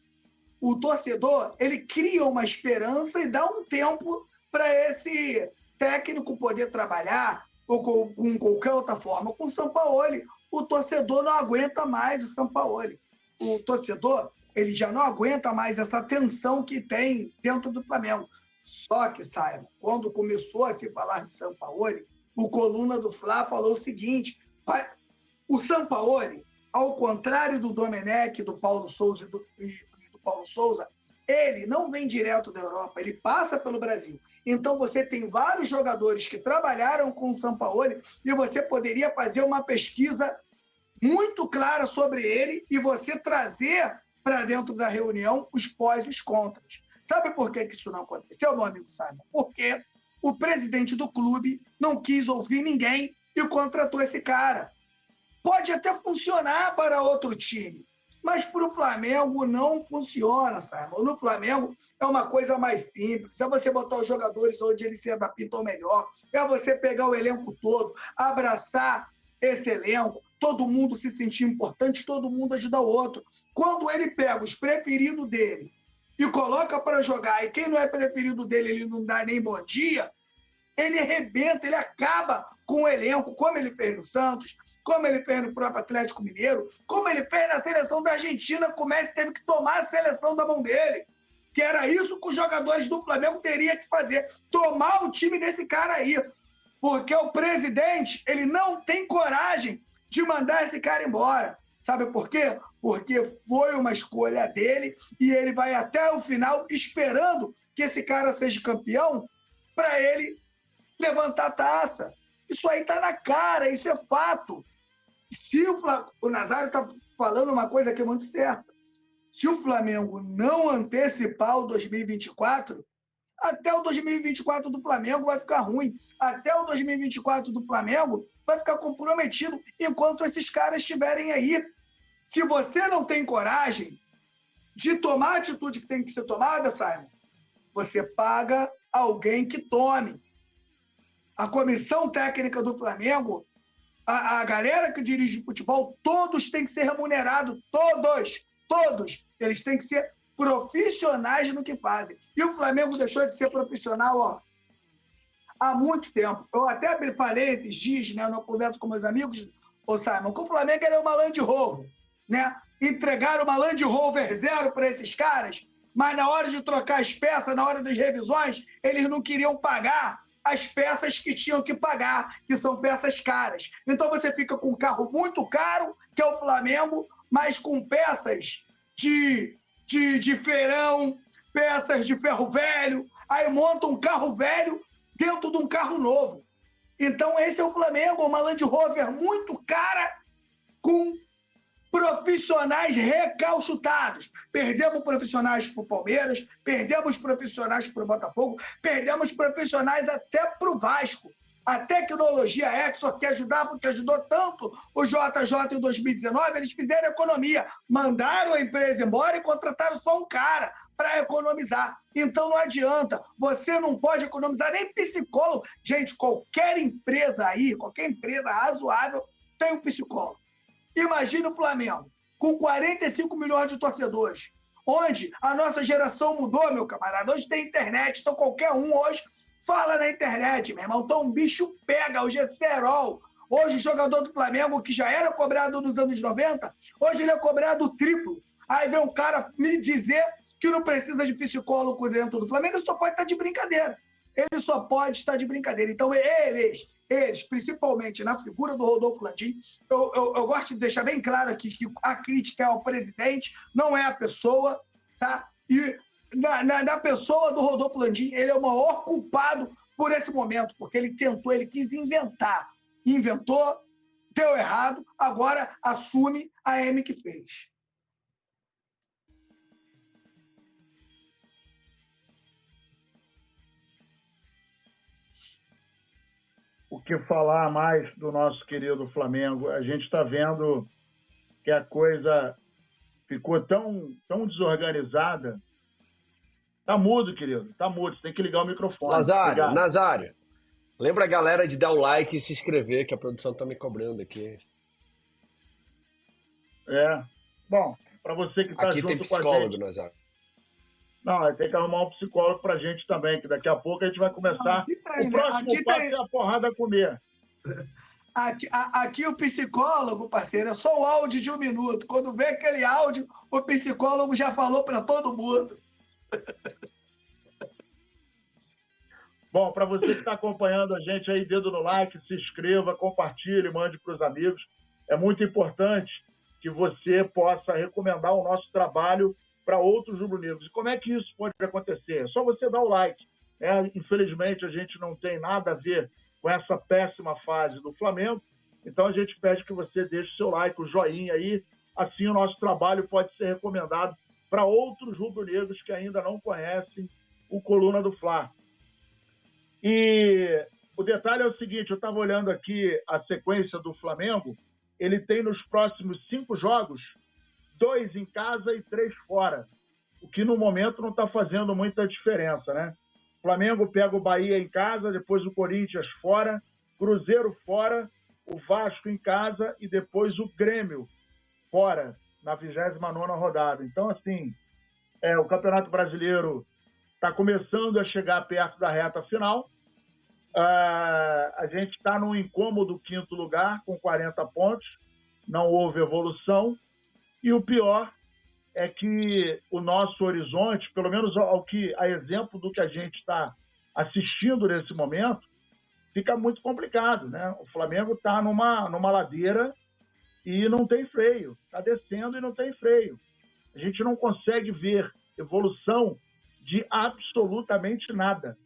o torcedor ele cria uma esperança e dá um tempo para esse técnico poder trabalhar ou com qualquer outra forma. Com o Sampaoli, o torcedor não aguenta mais o Sampaoli. O torcedor ele já não aguenta mais essa tensão que tem dentro do Flamengo. Só que, saiba, quando começou a se falar de Sampaoli, o Coluna do Fla falou o seguinte: o Sampaoli, ao contrário do Domenech, do Paulo Souza e do Paulo Souza, ele não vem direto da Europa, ele passa pelo Brasil. Então você tem vários jogadores que trabalharam com o Sampaoli e você poderia fazer uma pesquisa muito clara sobre ele e você trazer para dentro da reunião os pós e os contras. Sabe por que isso não aconteceu, meu amigo Simon? Porque o presidente do clube não quis ouvir ninguém e contratou esse cara. Pode até funcionar para outro time, mas para o Flamengo não funciona, Simon. No Flamengo é uma coisa mais simples. É você botar os jogadores onde eles se adaptam melhor. É você pegar o elenco todo, abraçar esse elenco, todo mundo se sentir importante, todo mundo ajudar o outro. Quando ele pega os preferidos dele e coloca para jogar, e quem não é preferido dele, ele não dá nem bom dia, ele arrebenta, ele acaba com o elenco, como ele fez no Santos, como ele fez no próprio Atlético Mineiro, como ele fez na seleção da Argentina, que o Messi teve que tomar a seleção da mão dele. Que era isso que os jogadores do Flamengo teriam que fazer, tomar o time desse cara aí. Porque o presidente, ele não tem coragem de mandar esse cara embora. Sabe por quê? Porque foi uma escolha dele e ele vai até o final esperando que esse cara seja campeão para ele levantar a taça. Isso aí tá na cara, isso é fato. Se o Nazário está falando uma coisa que é muito certa. Se o Flamengo não antecipar o 2024, até o 2024 do Flamengo vai ficar ruim. Até o 2024 do Flamengo vai ficar comprometido enquanto esses caras estiverem aí. Se você não tem coragem de tomar a atitude que tem que ser tomada, Simon, você paga alguém que tome. A comissão técnica do Flamengo, a galera que dirige o futebol, todos têm que ser remunerados, todos. Eles têm que ser profissionais no que fazem. E o Flamengo deixou de ser profissional há muito tempo. Eu até falei esses dias, né, numa conversa com meus amigos, Simon, que o Flamengo é uma Land Rover, né? Entregaram uma Land Rover 0 para esses caras, mas na hora de trocar as peças, na hora das revisões, eles não queriam pagar as peças que tinham que pagar, que são peças caras. Então você fica com um carro muito caro, que é o Flamengo, mas com peças de feirão, peças de ferro velho, aí monta um carro velho dentro de um carro novo. Então esse é o Flamengo, uma Land Rover muito cara, com profissionais recalchutados. Perdemos profissionais para o Palmeiras, perdemos profissionais para o Botafogo, perdemos profissionais até para o Vasco. A tecnologia Exor, que ajudava, que ajudou tanto o JJ em 2019, eles fizeram economia. Mandaram a empresa embora e contrataram só um cara para economizar. Então não adianta. Você não pode economizar nem psicólogo. Gente, qualquer empresa aí, qualquer empresa razoável tem um psicólogo. Imagina o Flamengo, com 45 milhões de torcedores, onde a nossa geração mudou, meu camarada. Hoje tem internet, então qualquer um hoje fala na internet, meu irmão. Então o bicho pega, hoje é cerol. Hoje o jogador do Flamengo, que já era cobrado nos anos 90, hoje ele é cobrado triplo. Aí vem um cara me dizer que não precisa de psicólogo dentro do Flamengo, ele só pode estar de brincadeira. Ele só pode estar de brincadeira. Então eles, principalmente na figura do Rodolfo Landim, eu gosto de deixar bem claro aqui que a crítica é ao presidente, não é a pessoa, tá? E na pessoa do Rodolfo Landim, ele é o maior culpado por esse momento, porque ele quis inventar. Inventou, deu errado, agora assume a M que fez. o que falar mais do nosso querido Flamengo. A gente está vendo que a coisa ficou tão desorganizada. Tá mudo, querido. Tá mudo. Você tem que ligar o microfone. Nazário, lembra a galera de dar o like e se inscrever, que a produção tá me cobrando aqui. Bom, para você que está junto com a gente... Aqui tem psicólogo, Nazário. Não, tem que arrumar um psicólogo pra gente também, que daqui a pouco a gente vai começar. O próximo passo é a porrada a comer. Aqui o psicólogo, parceiro, é só um áudio de 1 minuto. Quando vê aquele áudio, o psicólogo já falou para todo mundo. Bom, para você que está acompanhando a gente aí, dedo no like, se inscreva, compartilhe, mande para os amigos. É muito importante que você possa recomendar o nosso trabalho para outros rubro-negros. E como é que isso pode acontecer? É só você dar o like. Infelizmente, a gente não tem nada a ver com essa péssima fase do Flamengo, então a gente pede que você deixe o seu like, o joinha aí, assim o nosso trabalho pode ser recomendado para outros rubro-negros que ainda não conhecem o Coluna do Fla. E o detalhe é o seguinte, eu estava olhando aqui a sequência do Flamengo, ele tem nos próximos 5 jogos 2 em casa e 3 fora, o que no momento não está fazendo muita diferença, né? O Flamengo pega o Bahia em casa, depois o Corinthians fora, Cruzeiro fora, o Vasco em casa e depois o Grêmio fora, na 29ª rodada. Então, assim, o Campeonato Brasileiro está começando a chegar perto da reta final. A gente está no incômodo 5º lugar, com 40 pontos, não houve evolução. E o pior é que o nosso horizonte, pelo menos a exemplo do que a gente está assistindo nesse momento, fica muito complicado, né? O Flamengo está numa ladeira e não tem freio. Está descendo e não tem freio. A gente não consegue ver evolução de absolutamente nada.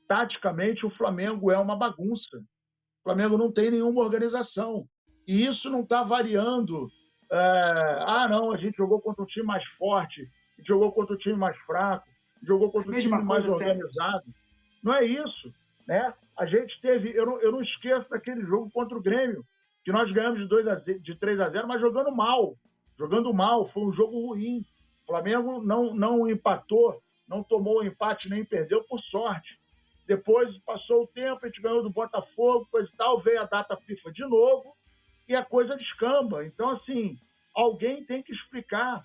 Taticamente, o Flamengo é uma bagunça. O Flamengo não tem nenhuma organização. E isso não está variando. Não, a gente jogou contra um time mais forte, a gente jogou contra um time mais fraco, jogou contra um time mais organizado. Não é isso, né? A gente teve... Eu não esqueço daquele jogo contra o Grêmio, que nós ganhamos de 3-0, mas jogando mal. Jogando mal, foi um jogo ruim. O Flamengo não empatou, não tomou o empate nem perdeu por sorte. Depois passou o tempo, a gente ganhou do Botafogo, coisa e tal, veio a data FIFA de novo, e a coisa descamba. Então, assim, alguém tem que explicar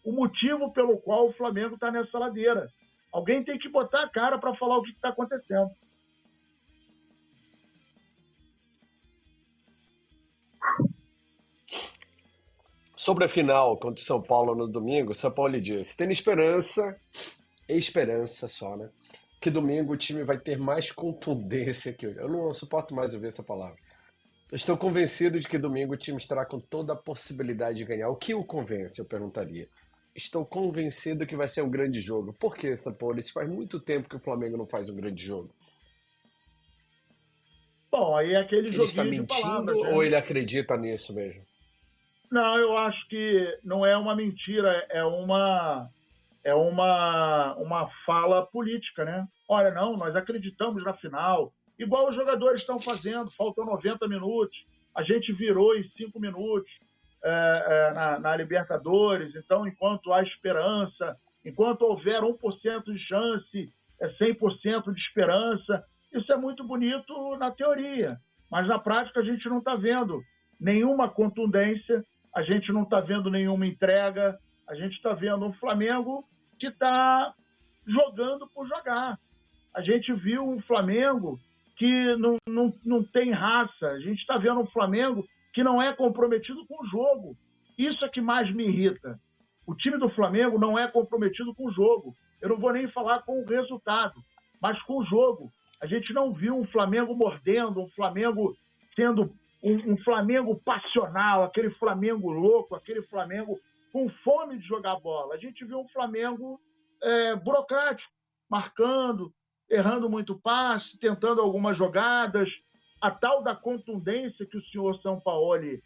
o motivo pelo qual o Flamengo está nessa ladeira. Alguém tem que botar a cara para falar o que está acontecendo. Sobre a final contra o São Paulo no domingo, o São Paulo disse, tendo esperança só, né? Que domingo o time vai ter mais contundência que hoje. Eu não suporto mais ouvir essa palavra. Estou convencido de que domingo o time estará com toda a possibilidade de ganhar. O que o convence, eu perguntaria. Estou convencido que vai ser um grande jogo. Por que, São Paulo? Isso faz muito tempo que o Flamengo não faz um grande jogo. Bom, aí é aquele joguinho ele está mentindo de palavras, né? Ou ele acredita nisso mesmo? Não, eu acho que não é uma mentira, é uma fala política, né? Olha, não, nós acreditamos na final, igual os jogadores estão fazendo, faltam 90 minutos, a gente virou em 5 minutos na Libertadores, então enquanto há esperança, enquanto houver 1% de chance, 100% de esperança, isso é muito bonito na teoria, mas na prática a gente não está vendo nenhuma contundência, a gente não está vendo nenhuma entrega, a gente está vendo um Flamengo que está jogando por jogar. A gente viu um Flamengo que não tem raça. A gente está vendo um Flamengo que não é comprometido com o jogo. Isso é que mais me irrita. O time do Flamengo não é comprometido com o jogo. Eu não vou nem falar com o resultado, mas com o jogo. A gente não viu um Flamengo mordendo, um Flamengo sendo um Flamengo passional, aquele Flamengo louco, aquele Flamengo com fome de jogar bola. A gente viu um Flamengo burocrático, marcando, errando muito passe, tentando algumas jogadas. A tal da contundência que o senhor Sampaoli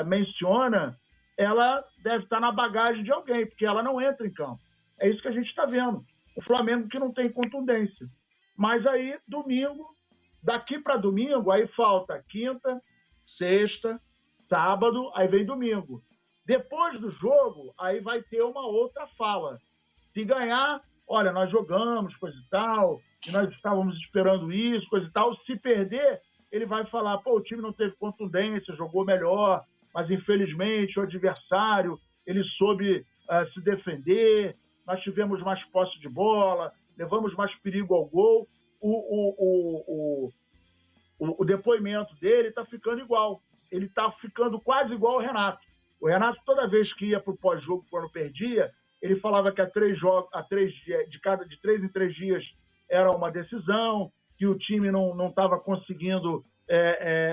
menciona, ela deve estar na bagagem de alguém, porque ela não entra em campo. É isso que a gente está vendo. O Flamengo que não tem contundência. Mas aí, domingo, Daqui para domingo, aí falta quinta, sexta, sábado, aí vem domingo. Depois do jogo, aí vai ter uma outra fala. Se ganhar, olha, nós jogamos, coisa e tal, e nós estávamos esperando isso, coisa e tal. Se perder, ele vai falar, pô, o time não teve contundência, jogou melhor, mas infelizmente o adversário, ele soube se defender, nós tivemos mais posse de bola, levamos mais perigo ao gol. O depoimento dele está ficando igual. Ele está ficando quase igual ao Renato. O Renato, toda vez que ia para o pós-jogo, quando perdia, ele falava que de 3 em 3 dias era uma decisão, que o time não estava conseguindo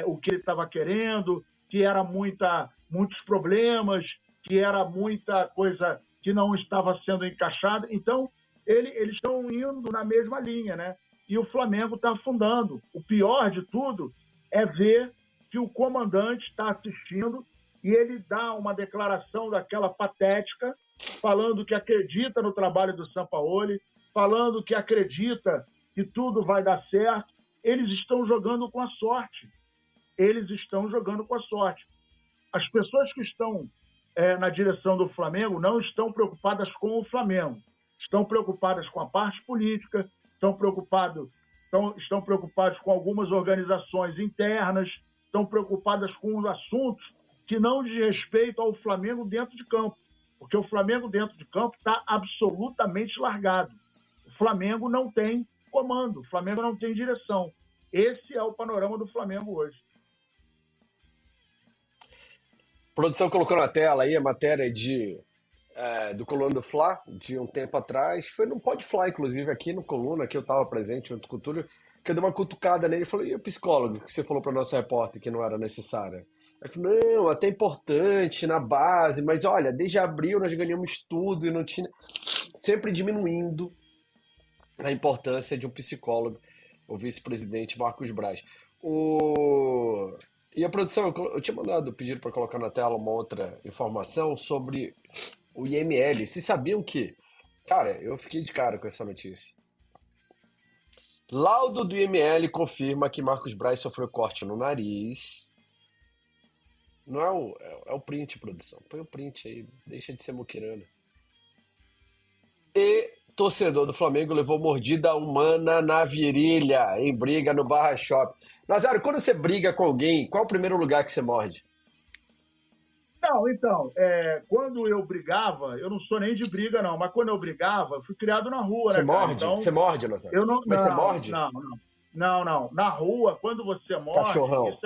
o que ele estava querendo, que era muitos problemas, que era muita coisa que não estava sendo encaixada. Então, eles estão indo na mesma linha, né? E o Flamengo está afundando. O pior de tudo é ver que o comandante está assistindo e ele dá uma declaração daquela patética, falando que acredita no trabalho do Sampaoli, falando que acredita que tudo vai dar certo. Eles estão jogando com a sorte. Eles estão jogando com a sorte. As pessoas que estão na direção do Flamengo não estão preocupadas com o Flamengo. Estão preocupadas com a parte política, estão preocupados com algumas organizações internas, estão preocupadas com os assuntos que não diz respeito ao Flamengo dentro de campo, porque o Flamengo dentro de campo está absolutamente largado. O Flamengo não tem comando, o Flamengo não tem direção. Esse é o panorama do Flamengo hoje. A produção colocou na tela aí a matéria do Coluna do Fla, de um tempo atrás. Foi no Pode Fla, inclusive, aqui no Coluna, que eu estava presente junto com o Túlio, que eu dei uma cutucada nele e falei, e o psicólogo que você falou para a nossa repórter que não era necessário? Ele falou, não, até importante na base, mas olha, desde abril nós ganhamos tudo e não tinha... Sempre diminuindo a importância de um psicólogo, o vice-presidente Marcos Braz. E a produção, eu tinha pedido para colocar na tela uma outra informação sobre o IML. Vocês sabiam que... Cara, eu fiquei de cara com essa notícia. Laudo do IML confirma que Marcos Braz sofreu corte no nariz. Não é o print, produção. Põe o print aí, deixa de ser muquirana. E torcedor do Flamengo levou mordida humana na virilha em briga no Barra Shop. Nazário, quando você briga com alguém, qual é o primeiro lugar que você morde? Não, então, quando eu brigava, eu não sou nem de briga, não, mas quando eu brigava, eu fui criado na rua, você né? Morde? Então, você morde, Nazário? Mas você morde? Não. Na rua, quando você morde, cachorrão.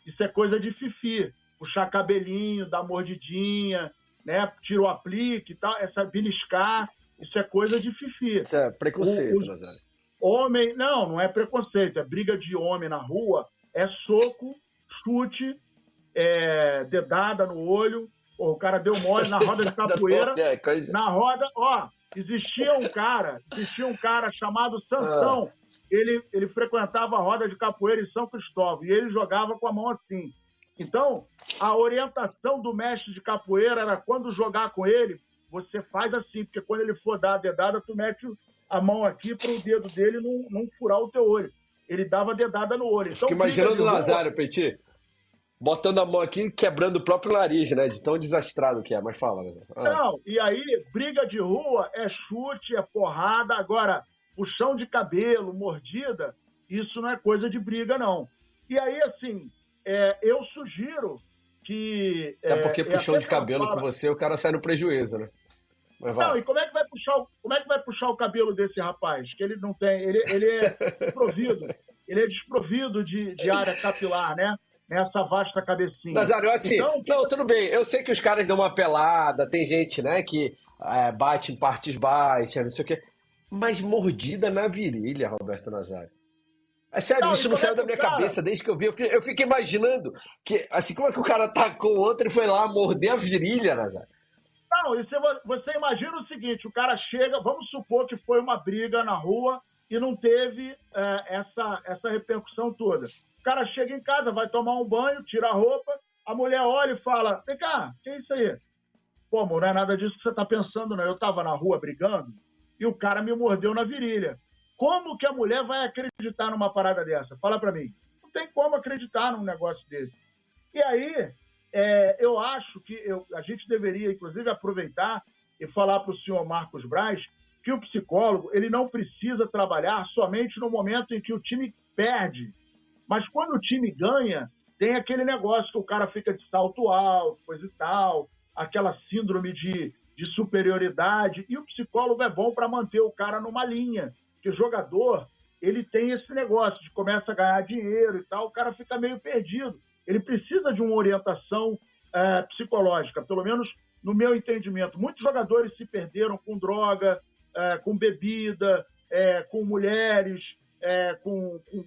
Isso é coisa de fifi. Puxar cabelinho, dar mordidinha, né? Tira o aplique e tal, essa beliscar, isso é coisa de fifi. Isso é preconceito, Nazário. Homem, não é preconceito, é briga de homem na rua, é soco, chute, dedada no olho, o cara deu mole na roda de capoeira, na roda, existia um cara chamado Sansão, ele frequentava a roda de capoeira em São Cristóvão, e ele jogava com a mão assim. Então, a orientação do mestre de capoeira era quando jogar com ele, você faz assim, porque quando ele for dar a dedada, tu mete a mão aqui para o dedo dele não furar o teu olho. Ele dava dedada no olho. Então, fico imaginando o Nazário, Petit, botando a mão aqui, quebrando o próprio nariz, né? De tão desastrado que é. Mas fala, Nazário. Não, e aí, briga de rua é chute, é porrada. Agora, puxão de cabelo, mordida, isso não é coisa de briga, não. E aí, assim, eu sugiro que... Até porque puxão de cabelo com você, o cara sai no prejuízo, né? Não, e como é que vai puxar o cabelo desse rapaz? Que ele não tem, ele é desprovido de área capilar, né? Nessa vasta cabecinha. Nazário, assim, então, não, tudo bem, eu sei que os caras dão uma pelada, tem gente, né, que bate em partes baixas, não sei o quê, mas mordida na virilha, Roberto Nazário. É sério, isso não saiu da minha cabeça desde que eu vi, eu fiquei imaginando que, assim, como é que o cara tacou o outro e foi lá morder a virilha, Nazário? Não, e você imagina o seguinte, o cara chega, vamos supor que foi uma briga na rua e não teve essa repercussão toda. O cara chega em casa, vai tomar um banho, tira a roupa, a mulher olha e fala, vem cá, que é isso aí? Pô, amor, não é nada disso que você tá pensando, não. Eu tava na rua brigando e o cara me mordeu na virilha. Como que a mulher vai acreditar numa parada dessa? Fala para mim. Não tem como acreditar num negócio desse. E aí, eu acho que a gente deveria, inclusive, aproveitar e falar para o senhor Marcos Braz que o psicólogo ele não precisa trabalhar somente no momento em que o time perde. Mas quando o time ganha, tem aquele negócio que o cara fica de salto alto, coisa e tal, aquela síndrome de superioridade. E o psicólogo é bom para manter o cara numa linha. Porque o jogador, ele tem esse negócio de começa a ganhar dinheiro e tal, o cara fica meio perdido. Ele precisa de uma orientação psicológica, pelo menos no meu entendimento. Muitos jogadores se perderam com droga, com bebida, com mulheres,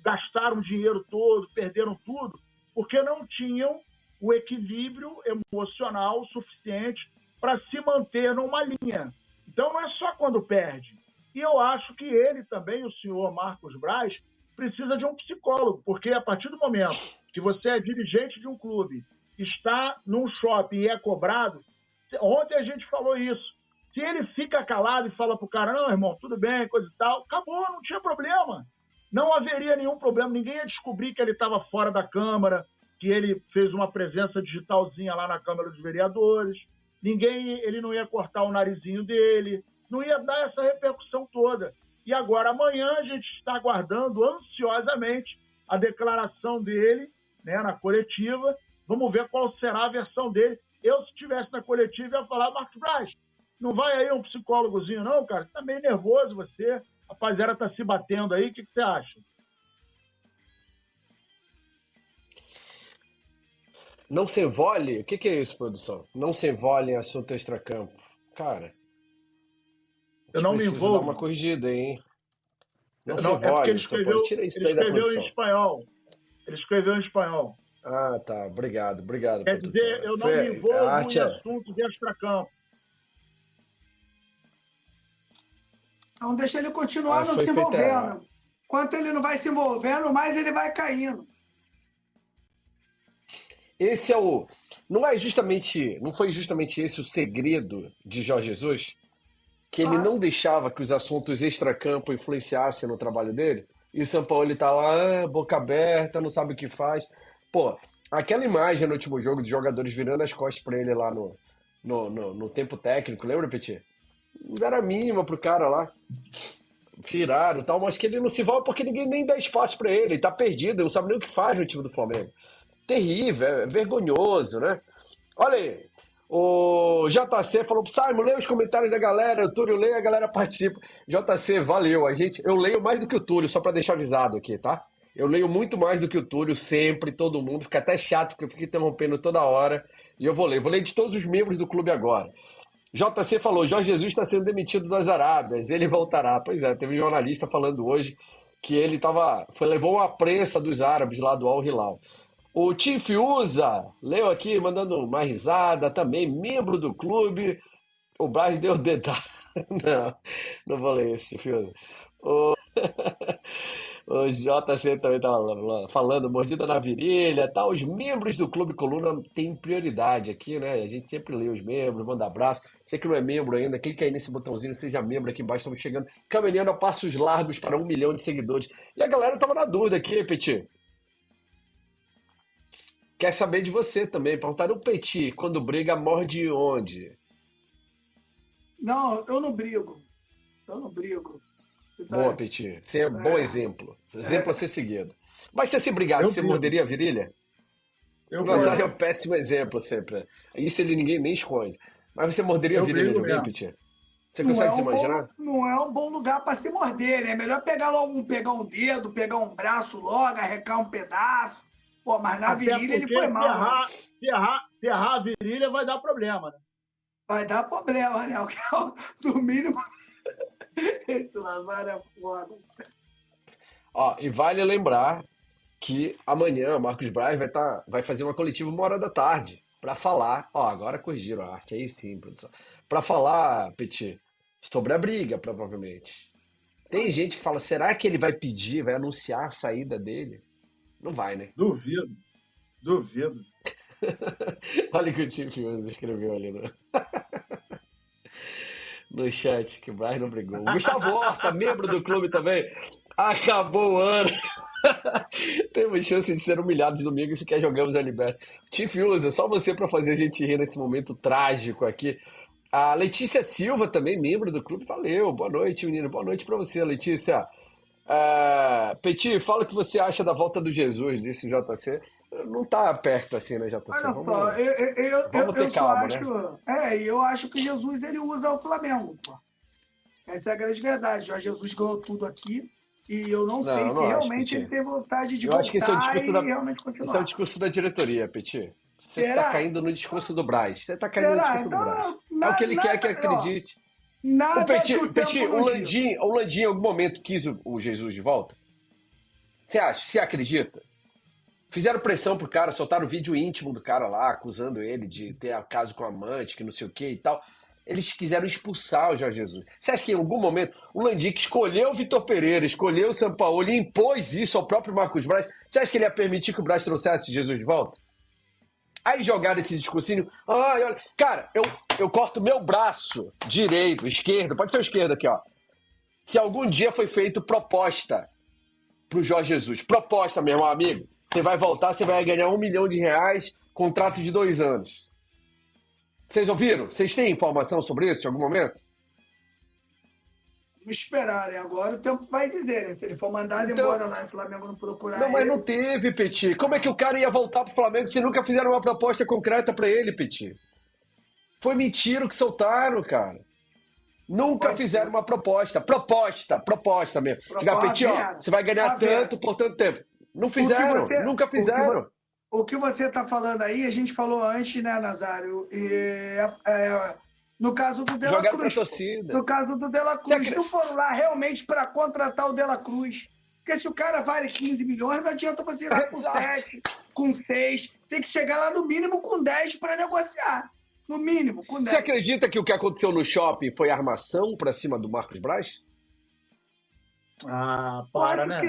gastaram o dinheiro todo, perderam tudo, porque não tinham o equilíbrio emocional suficiente para se manter numa linha. Então, não é só quando perde. E eu acho que ele também, o senhor Marcos Braz, precisa de um psicólogo, porque a partir do momento que você é dirigente de um clube, está num shopping e é cobrado, ontem a gente falou isso, se ele fica calado e fala pro cara, não, irmão, tudo bem, coisa e tal, acabou, não tinha problema. Não haveria nenhum problema, ninguém ia descobrir que ele estava fora da Câmara, que ele fez uma presença digitalzinha lá na Câmara dos Vereadores, ele não ia cortar o narizinho dele, não ia dar essa repercussão toda. E agora, amanhã, a gente está aguardando ansiosamente a declaração dele, né, na coletiva. Vamos ver qual será a versão dele. Eu, se estivesse na coletiva, ia falar, Marcos Braz, não vai aí um psicólogozinho, não, cara? Você tá meio nervoso, você. A rapaziada tá se batendo aí. O que você acha? Não se envolve? O que é isso, produção? Não se envolve em assunto extracampo. Cara, eu não me envolvo. Dar uma corrigida, hein? Não se é porque envolve, tira isso daí da produção. Em espanhol. Ele escreveu em espanhol. Ah, tá. Obrigado, Quer produção. dizer, eu não me envolvo em assuntos de extracampo. Então deixa ele continuar não se envolvendo. Quanto ele não vai se envolvendo, mais ele vai caindo. Esse é o... Não foi justamente esse o segredo de Jorge Jesus? Que ele não deixava que os assuntos extracampo influenciassem no trabalho dele? E o Sampaoli tá lá, boca aberta, não sabe o que faz. Pô, aquela imagem no último jogo de jogadores virando as costas pra ele lá no tempo técnico, lembra, Petit? Não deram a mínima pro cara lá. Viraram e tal, mas que ele não se envolve porque ninguém nem dá espaço pra ele. Ele tá perdido, ele não sabe nem o que faz no time do Flamengo. Terrível, é vergonhoso, né? Olha aí, o JC falou pro Simon, lê os comentários da galera, o Túlio lê, a galera participa. JC, valeu, eu leio mais do que o Túlio, só pra deixar avisado aqui, tá? Eu leio muito mais do que o Túlio, sempre, todo mundo, fica até chato, porque eu fico interrompendo toda hora, e eu vou ler de todos os membros do clube agora. JC falou, Jorge Jesus está sendo demitido das Arábias, ele voltará. Pois é, teve um jornalista falando hoje que ele levou uma prensa dos árabes lá do Al Hilal. O Tim Fiuza, leu aqui, mandando uma risada, também membro do clube. O Braz deu dedada. Não vou ler isso, Tim Fiuza. O JC também tá falando, mordida na virilha, tá? Os membros do Clube Coluna têm prioridade aqui, né? A gente sempre lê os membros, manda abraço. Você que não é membro ainda, clica aí nesse botãozinho, seja membro aqui embaixo. Estamos chegando, caminhando a passos largos para 1 milhão de seguidores. E a galera tava na dúvida aqui, Petit. Quer saber de você também. Perguntaram o Petit, quando briga, morde onde? Não, eu não brigo. Boa, Petit. Você é um bom exemplo. Exemplo a ser seguido. Mas se você brigasse, você morderia a virilha? Mas é um péssimo exemplo sempre. Isso ninguém nem esconde. Mas você morderia a virilha de alguém, Petit? Você consegue se imaginar? Não é um bom lugar para se morder, né? É melhor pegar um dedo, pegar um braço logo, arrancar um pedaço. Pô, mas na virilha ele foi mal. Ferrar a virilha vai dar problema, né? Vai dar problema, né? Do mínimo... Esse Nazário é foda. Ó, e vale lembrar que amanhã o Marcos Braz vai fazer uma coletiva 13h para falar. Ó, agora corrigiram a arte, aí sim, produção. Para falar, Petit, sobre a briga, provavelmente. Tem gente que fala, será que ele vai pedir, vai anunciar a saída dele? Não vai, né? Duvido. Olha o que o Tim Fiuza escreveu ali, né? no chat que o Braz não brigou. O Gustavo Horta, membro do clube também. Acabou o ano. Temos chance de ser humilhados domingo e sequer jogamos a Liberta. Tiff usa, só você para fazer a gente rir nesse momento trágico aqui. A Letícia Silva também, membro do clube. Valeu, boa noite, menino. Boa noite para você, Letícia. Petit, fala o que você acha da volta do Jesus, disse o JC. Não tá perto assim, né, JC? Olha só, vamos ter calma, né? Eu acho que Jesus ele usa o Flamengo, pô. Essa é a grande verdade. O Jesus ganhou tudo aqui e eu não sei se realmente ele tem vontade de voltar acho que esse é o discurso realmente continuar. Esse é o discurso da diretoria, Petit. Você está caindo no discurso do Braz. Você está caindo no discurso do Braz. É o que ele quer que acredite. O Petit, o Landim em algum momento quis o Jesus de volta? Você acha? Você acredita? Fizeram pressão pro cara, soltaram o vídeo íntimo do cara lá, acusando ele de ter caso com a amante, que não sei o que e tal. Eles quiseram expulsar o Jorge Jesus. Você acha que em algum momento o Landim, que escolheu o Vitor Pereira, escolheu o Sampaoli e impôs isso ao próprio Marcos Braz, você acha que ele ia permitir que o Braz trouxesse Jesus de volta? Aí jogaram esse discursinho. Olha, cara, eu corto meu braço direito, esquerdo, pode ser o esquerdo aqui, ó. Se algum dia foi feito proposta pro Jorge Jesus, proposta, meu irmão amigo, você vai voltar, você vai ganhar R$1 milhão, contrato de 2 anos. Vocês ouviram? Vocês têm informação sobre isso em algum momento? Vamos esperar, né? Agora o tempo vai dizer, né? Se ele for mandado embora lá e o Flamengo não procurar Não, mas não teve, Petit. Como é que o cara ia voltar pro Flamengo se nunca fizeram uma proposta concreta pra ele, Petit? Foi mentira o que soltaram, cara. Nunca fizeram uma proposta. Proposta mesmo. Diga, Petit, ó, você vai ganhar tanto por tanto tempo. Não fizeram, nunca fizeram. O que você tá falando aí, a gente falou antes, né, Nazário? No caso do Dela Cruz. No caso do Dela Cruz, não foram lá realmente para contratar o Dela Cruz. Porque se o cara vale 15 milhões, não adianta você ir lá com 7, com 6. Tem que chegar lá no mínimo com 10 para negociar. No mínimo, com 10. Você acredita que o que aconteceu no shopping foi armação para cima do Marcos Braz? Para, né?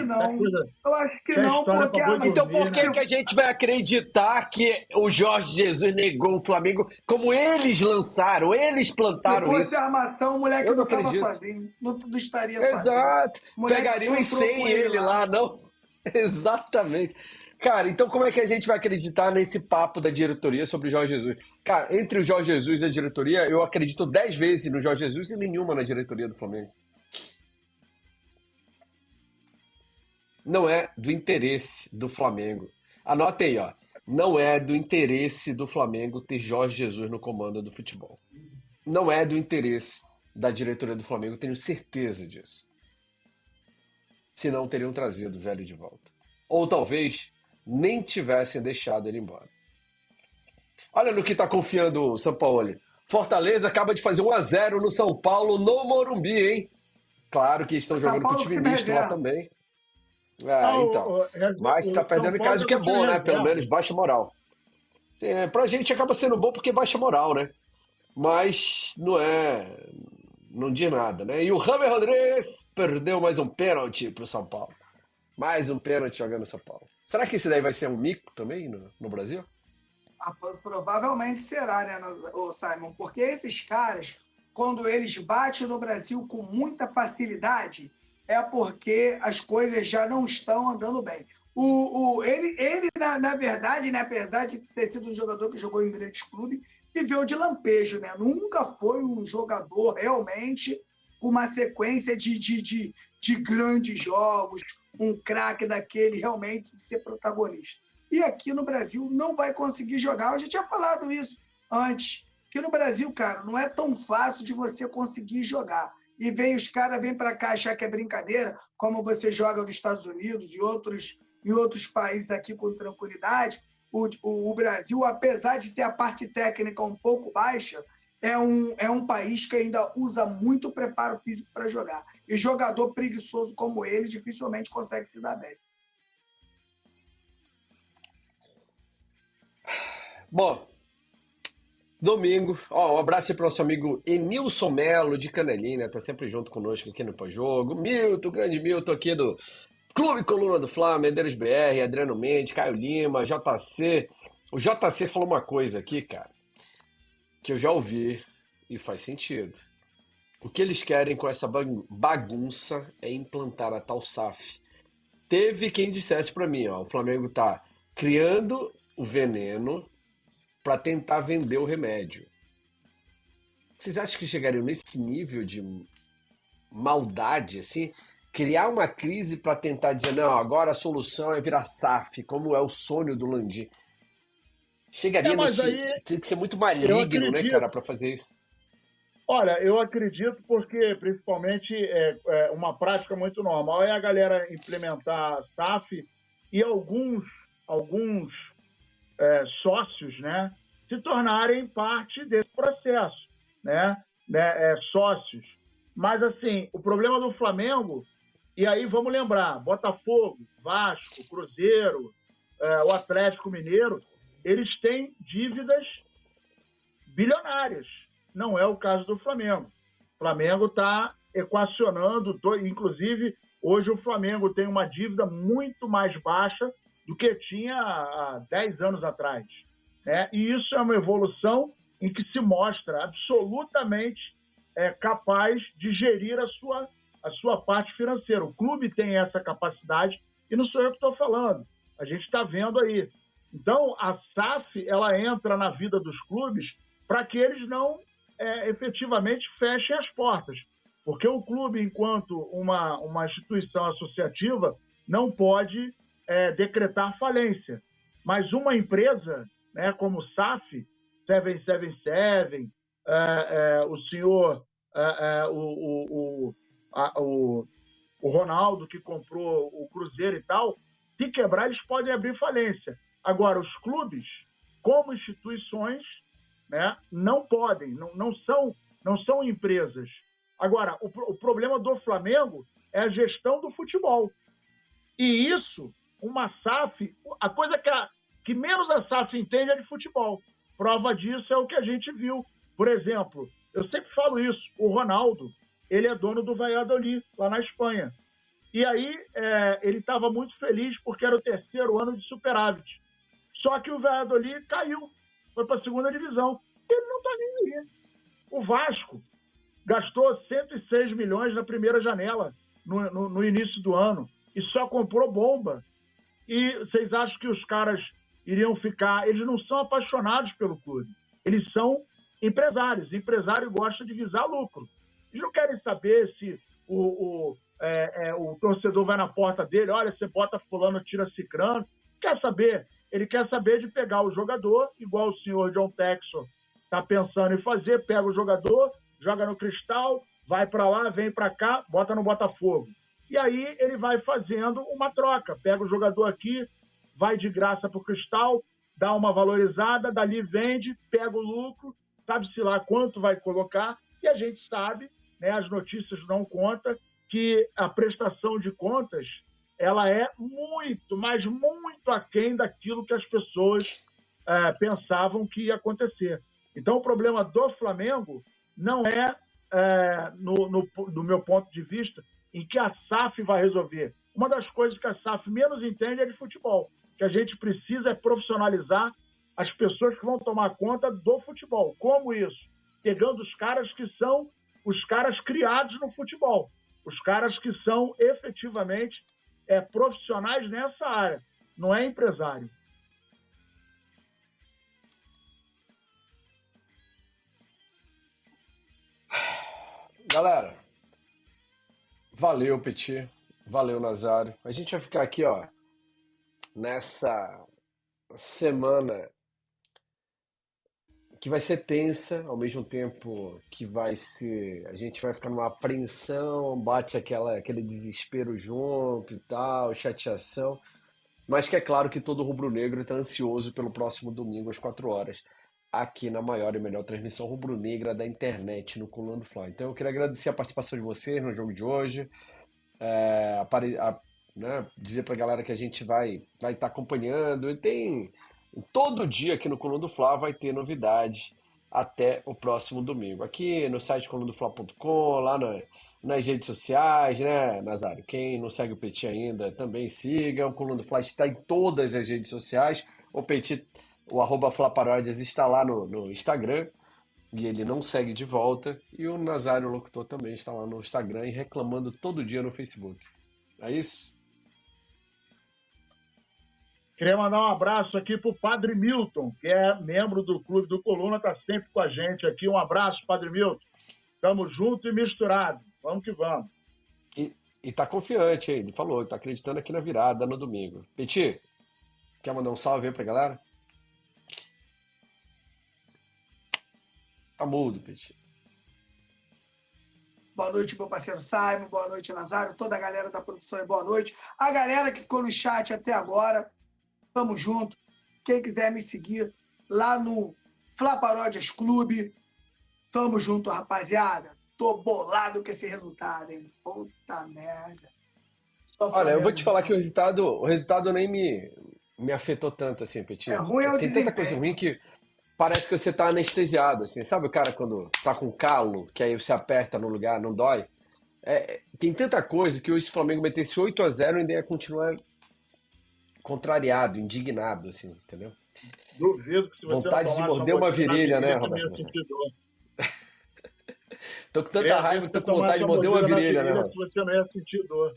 Eu acho que não, porque... Então por que a gente vai acreditar que o Jorge Jesus negou o Flamengo como eles lançaram, eles plantaram isso? Se fosse armação, o moleque não estava sozinho, não estaria sozinho. Exato. Pegariam e sem ele lá, não? Exatamente. Cara, então como é que a gente vai acreditar nesse papo da diretoria sobre o Jorge Jesus? Cara, entre o Jorge Jesus e a diretoria, eu acredito 10 vezes no Jorge Jesus e nenhuma na diretoria do Flamengo. Não é do interesse do Flamengo. Anotem aí, ó. Não é do interesse do Flamengo ter Jorge Jesus no comando do futebol. Não é do interesse da diretoria do Flamengo, tenho certeza disso. Senão teriam trazido o velho de volta. Ou talvez nem tivessem deixado ele embora. Olha no que está confiando o Sampaoli. Fortaleza acaba de fazer 1-0 no São Paulo, no Morumbi, hein? Claro que estão jogando com o time misto lá também. Então. Mas está perdendo em casa, o que é bom, né? Pelo menos baixa moral. Pra gente acaba sendo bom porque baixa moral, né? Mas não diz nada, né? E o James Rodrigues perdeu mais um pênalti pro São Paulo. Mais um pênalti jogando no São Paulo. Será que esse daí vai ser um mico também no Brasil? Provavelmente será, né, Simon? Porque esses caras, quando eles batem no Brasil com muita facilidade, é porque as coisas já não estão andando bem. Ele na verdade, né, apesar de ter sido um jogador que jogou em grandes clubes, viveu de lampejo, né? Nunca foi um jogador realmente com uma sequência de grandes jogos, um craque daquele realmente de ser protagonista. E aqui no Brasil não vai conseguir jogar. Eu já tinha falado isso antes. Que no Brasil, cara, não é tão fácil de você conseguir jogar. E os caras vêm para cá achar que é brincadeira, como você joga nos Estados Unidos e outros países aqui com tranquilidade. O Brasil, apesar de ter a parte técnica um pouco baixa, é um país que ainda usa muito preparo físico para jogar. E jogador preguiçoso como ele dificilmente consegue se dar bem. Bom, domingo, um abraço para o nosso amigo Emilson Melo de Canelinha, tá sempre junto conosco aqui no Pós-Jogo. Milton, grande Milton aqui do Clube Coluna do Fla, Medeiros BR, Adriano Mendes, Caio Lima, JC. O JC falou uma coisa aqui, cara, que eu já ouvi e faz sentido. O que eles querem com essa bagunça é implantar a tal SAF. Teve quem dissesse para mim, ó, o Flamengo tá criando o veneno para tentar vender o remédio. Vocês acham que chegariam nesse nível de maldade, assim? Criar uma crise para tentar dizer, não, agora a solução é virar SAF, como é o sonho do Landim. Chegaria nesse... aí, tem que ser muito maligno, né, cara, para fazer isso. Olha, eu acredito porque, principalmente, uma prática muito normal é a galera implementar SAF e alguns sócios, né, se tornarem parte desse processo, né, sócios. Mas, assim, o problema do Flamengo, e aí vamos lembrar, Botafogo, Vasco, Cruzeiro, o Atlético Mineiro, eles têm dívidas bilionárias. Não é o caso do Flamengo. O Flamengo está equacionando, inclusive, hoje o Flamengo tem uma dívida muito mais baixa do que tinha há 10 anos atrás, né? E isso é uma evolução em que se mostra absolutamente capaz de gerir a sua parte financeira. O clube tem essa capacidade e não sou eu que estou falando. A gente está vendo aí. Então, a SAF ela entra na vida dos clubes para que eles não efetivamente fechem as portas. Porque o clube, enquanto uma instituição associativa, não pode decretar falência. Mas uma empresa, né, como o SAF, 777, o senhor, o Ronaldo, que comprou o Cruzeiro e tal, se quebrar, eles podem abrir falência. Agora, os clubes, como instituições, né, não podem, não são empresas. Agora, o problema do Flamengo é a gestão do futebol. E isso, uma SAF, a coisa que menos a SAF entende é de futebol. Prova disso é o que a gente viu. Por exemplo, eu sempre falo isso, o Ronaldo, ele é dono do Valladolid, lá na Espanha. E aí, ele estava muito feliz porque era o 3º ano de superávit. Só que o Valladolid caiu, foi para a 2ª divisão. Ele não está nem aí. O Vasco gastou 106 milhões na primeira janela, no início do ano, e só comprou bomba. E vocês acham que os caras iriam ficar... Eles não são apaixonados pelo clube. Eles são empresários. Empresário gosta de visar lucro. Eles não querem saber se o torcedor vai na porta dele, olha, você bota fulano, tira cicrano. Quer saber? Ele quer saber de pegar o jogador, igual o senhor John Texor está pensando em fazer, pega o jogador, joga no Cristal, vai para lá, vem para cá, bota no Botafogo. E aí ele vai fazendo uma troca, pega o jogador aqui, vai de graça para o Cristal, dá uma valorizada, dali vende, pega o lucro, sabe-se lá quanto vai colocar, e a gente sabe, né, as notícias não contam, que a prestação de contas ela é muito, mas muito aquém daquilo que as pessoas pensavam que ia acontecer. Então, o problema do Flamengo não do meu ponto de vista, em que a SAF vai resolver. Uma das coisas que a SAF menos entende é de futebol. O que a gente precisa é profissionalizar as pessoas que vão tomar conta do futebol. Como isso? Pegando os caras que são os caras criados no futebol. Os caras que são efetivamente profissionais nessa área. Não é empresário. Galera, valeu, Petit. Valeu, Nazário. A gente vai ficar aqui, ó, nessa semana que vai ser tensa, ao mesmo tempo que a gente vai ficar numa apreensão, bate aquele desespero junto e tal, chateação, mas que é claro que todo rubro-negro está ansioso pelo próximo domingo às 4 horas, aqui na maior e melhor transmissão rubro-negra da internet no Coluna do Fla. Então eu queria agradecer a participação de vocês no jogo de hoje, né, dizer pra galera que a gente vai estar acompanhando, e tem todo dia aqui no Coluna do Fla vai ter novidade até o próximo domingo, aqui no site colunadofla.com, lá nas redes sociais, né, Nazário? Quem não segue o Petit ainda, também siga. O Coluna do Fla está em todas as redes sociais. O Petit, o @flaparódias está lá no Instagram. e ele não segue de volta. E o Nazário Locutor também está lá no Instagram e reclamando todo dia no Facebook. É isso? Queria mandar um abraço aqui pro Padre Milton, que é membro do Clube do Coluna, tá sempre com a gente aqui. Um abraço, Padre Milton. Tamo junto e misturado. Vamos que vamos. E tá confiante, hein? Ele falou, tá acreditando aqui na virada no domingo. Petit, quer mandar um salve aí pra galera? Tá mudo, Petit. Boa noite, meu parceiro Simon. Boa noite, Nazário. Toda a galera da produção e boa noite. A galera que ficou no chat até agora, tamo junto. Quem quiser me seguir lá no Fla Paródias Clube, tamo junto, rapaziada. Tô bolado com esse resultado, hein? Puta merda. Olha, eu vou te falar que o resultado nem me afetou tanto, assim, Petit. É ruim, Tem tanta coisa ruim que parece que você tá anestesiado, assim. Sabe o cara quando tá com calo, que aí você aperta no lugar, não dói? Tem tanta coisa que hoje se o Flamengo metesse 8-0 ainda ia continuar contrariado, indignado, assim, entendeu? Duvido que se você vontade de morder uma virilha, né, Roberto? Tô com tanta raiva que tô com vontade de morder uma virilha, né, Roberto? Você não ia sentir dor.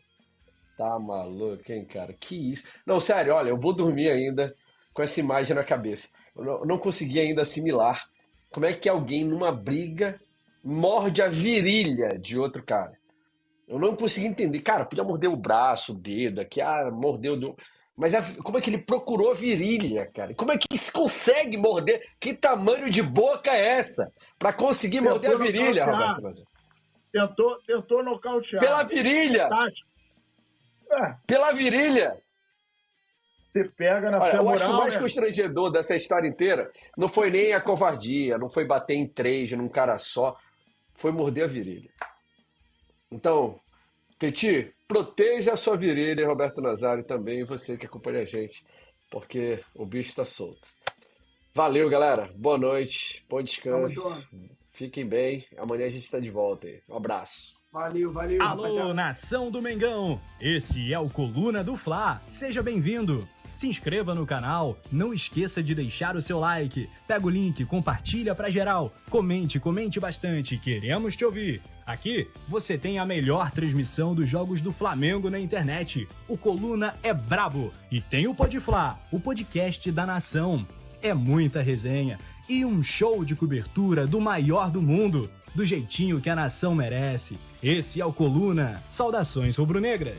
Tá maluco, hein, cara? Que isso? Não, sério, olha, eu vou dormir ainda com essa imagem na cabeça. Eu não consegui ainda assimilar como é que alguém numa briga morde a virilha de outro cara. Eu não consegui entender. Cara, podia morder o braço, o dedo, aqui, mordeu... Mas como é que ele procurou a virilha, cara? Como é que se consegue morder? Que tamanho de boca é essa? Pra conseguir morder a virilha, Roberto? Tentou nocautear. Pela virilha! Pela virilha! Você pega na femoral, eu acho que o mais né? constrangedor dessa história inteira não foi nem a covardia, não foi bater em 3 num cara só, foi morder a virilha. Então, Petit, proteja a sua virilha, Roberto Nazário também, e você que acompanha a gente, porque o bicho tá solto. Valeu, galera. Boa noite, bom descanso. Fiquem bem. Amanhã a gente tá de volta aí. Um abraço. Valeu. Alô, rapaziada. nação do Mengão. Esse é o Coluna do Fla. Seja bem-vindo. Se inscreva no canal, não esqueça de deixar o seu like, pega o link, compartilha pra geral, comente bastante, queremos te ouvir. Aqui você tem a melhor transmissão dos jogos do Flamengo na internet. O Coluna é brabo e tem o Podfla, o podcast da nação. É muita resenha e um show de cobertura do maior do mundo, do jeitinho que a nação merece. Esse é o Coluna. Saudações rubro-negras.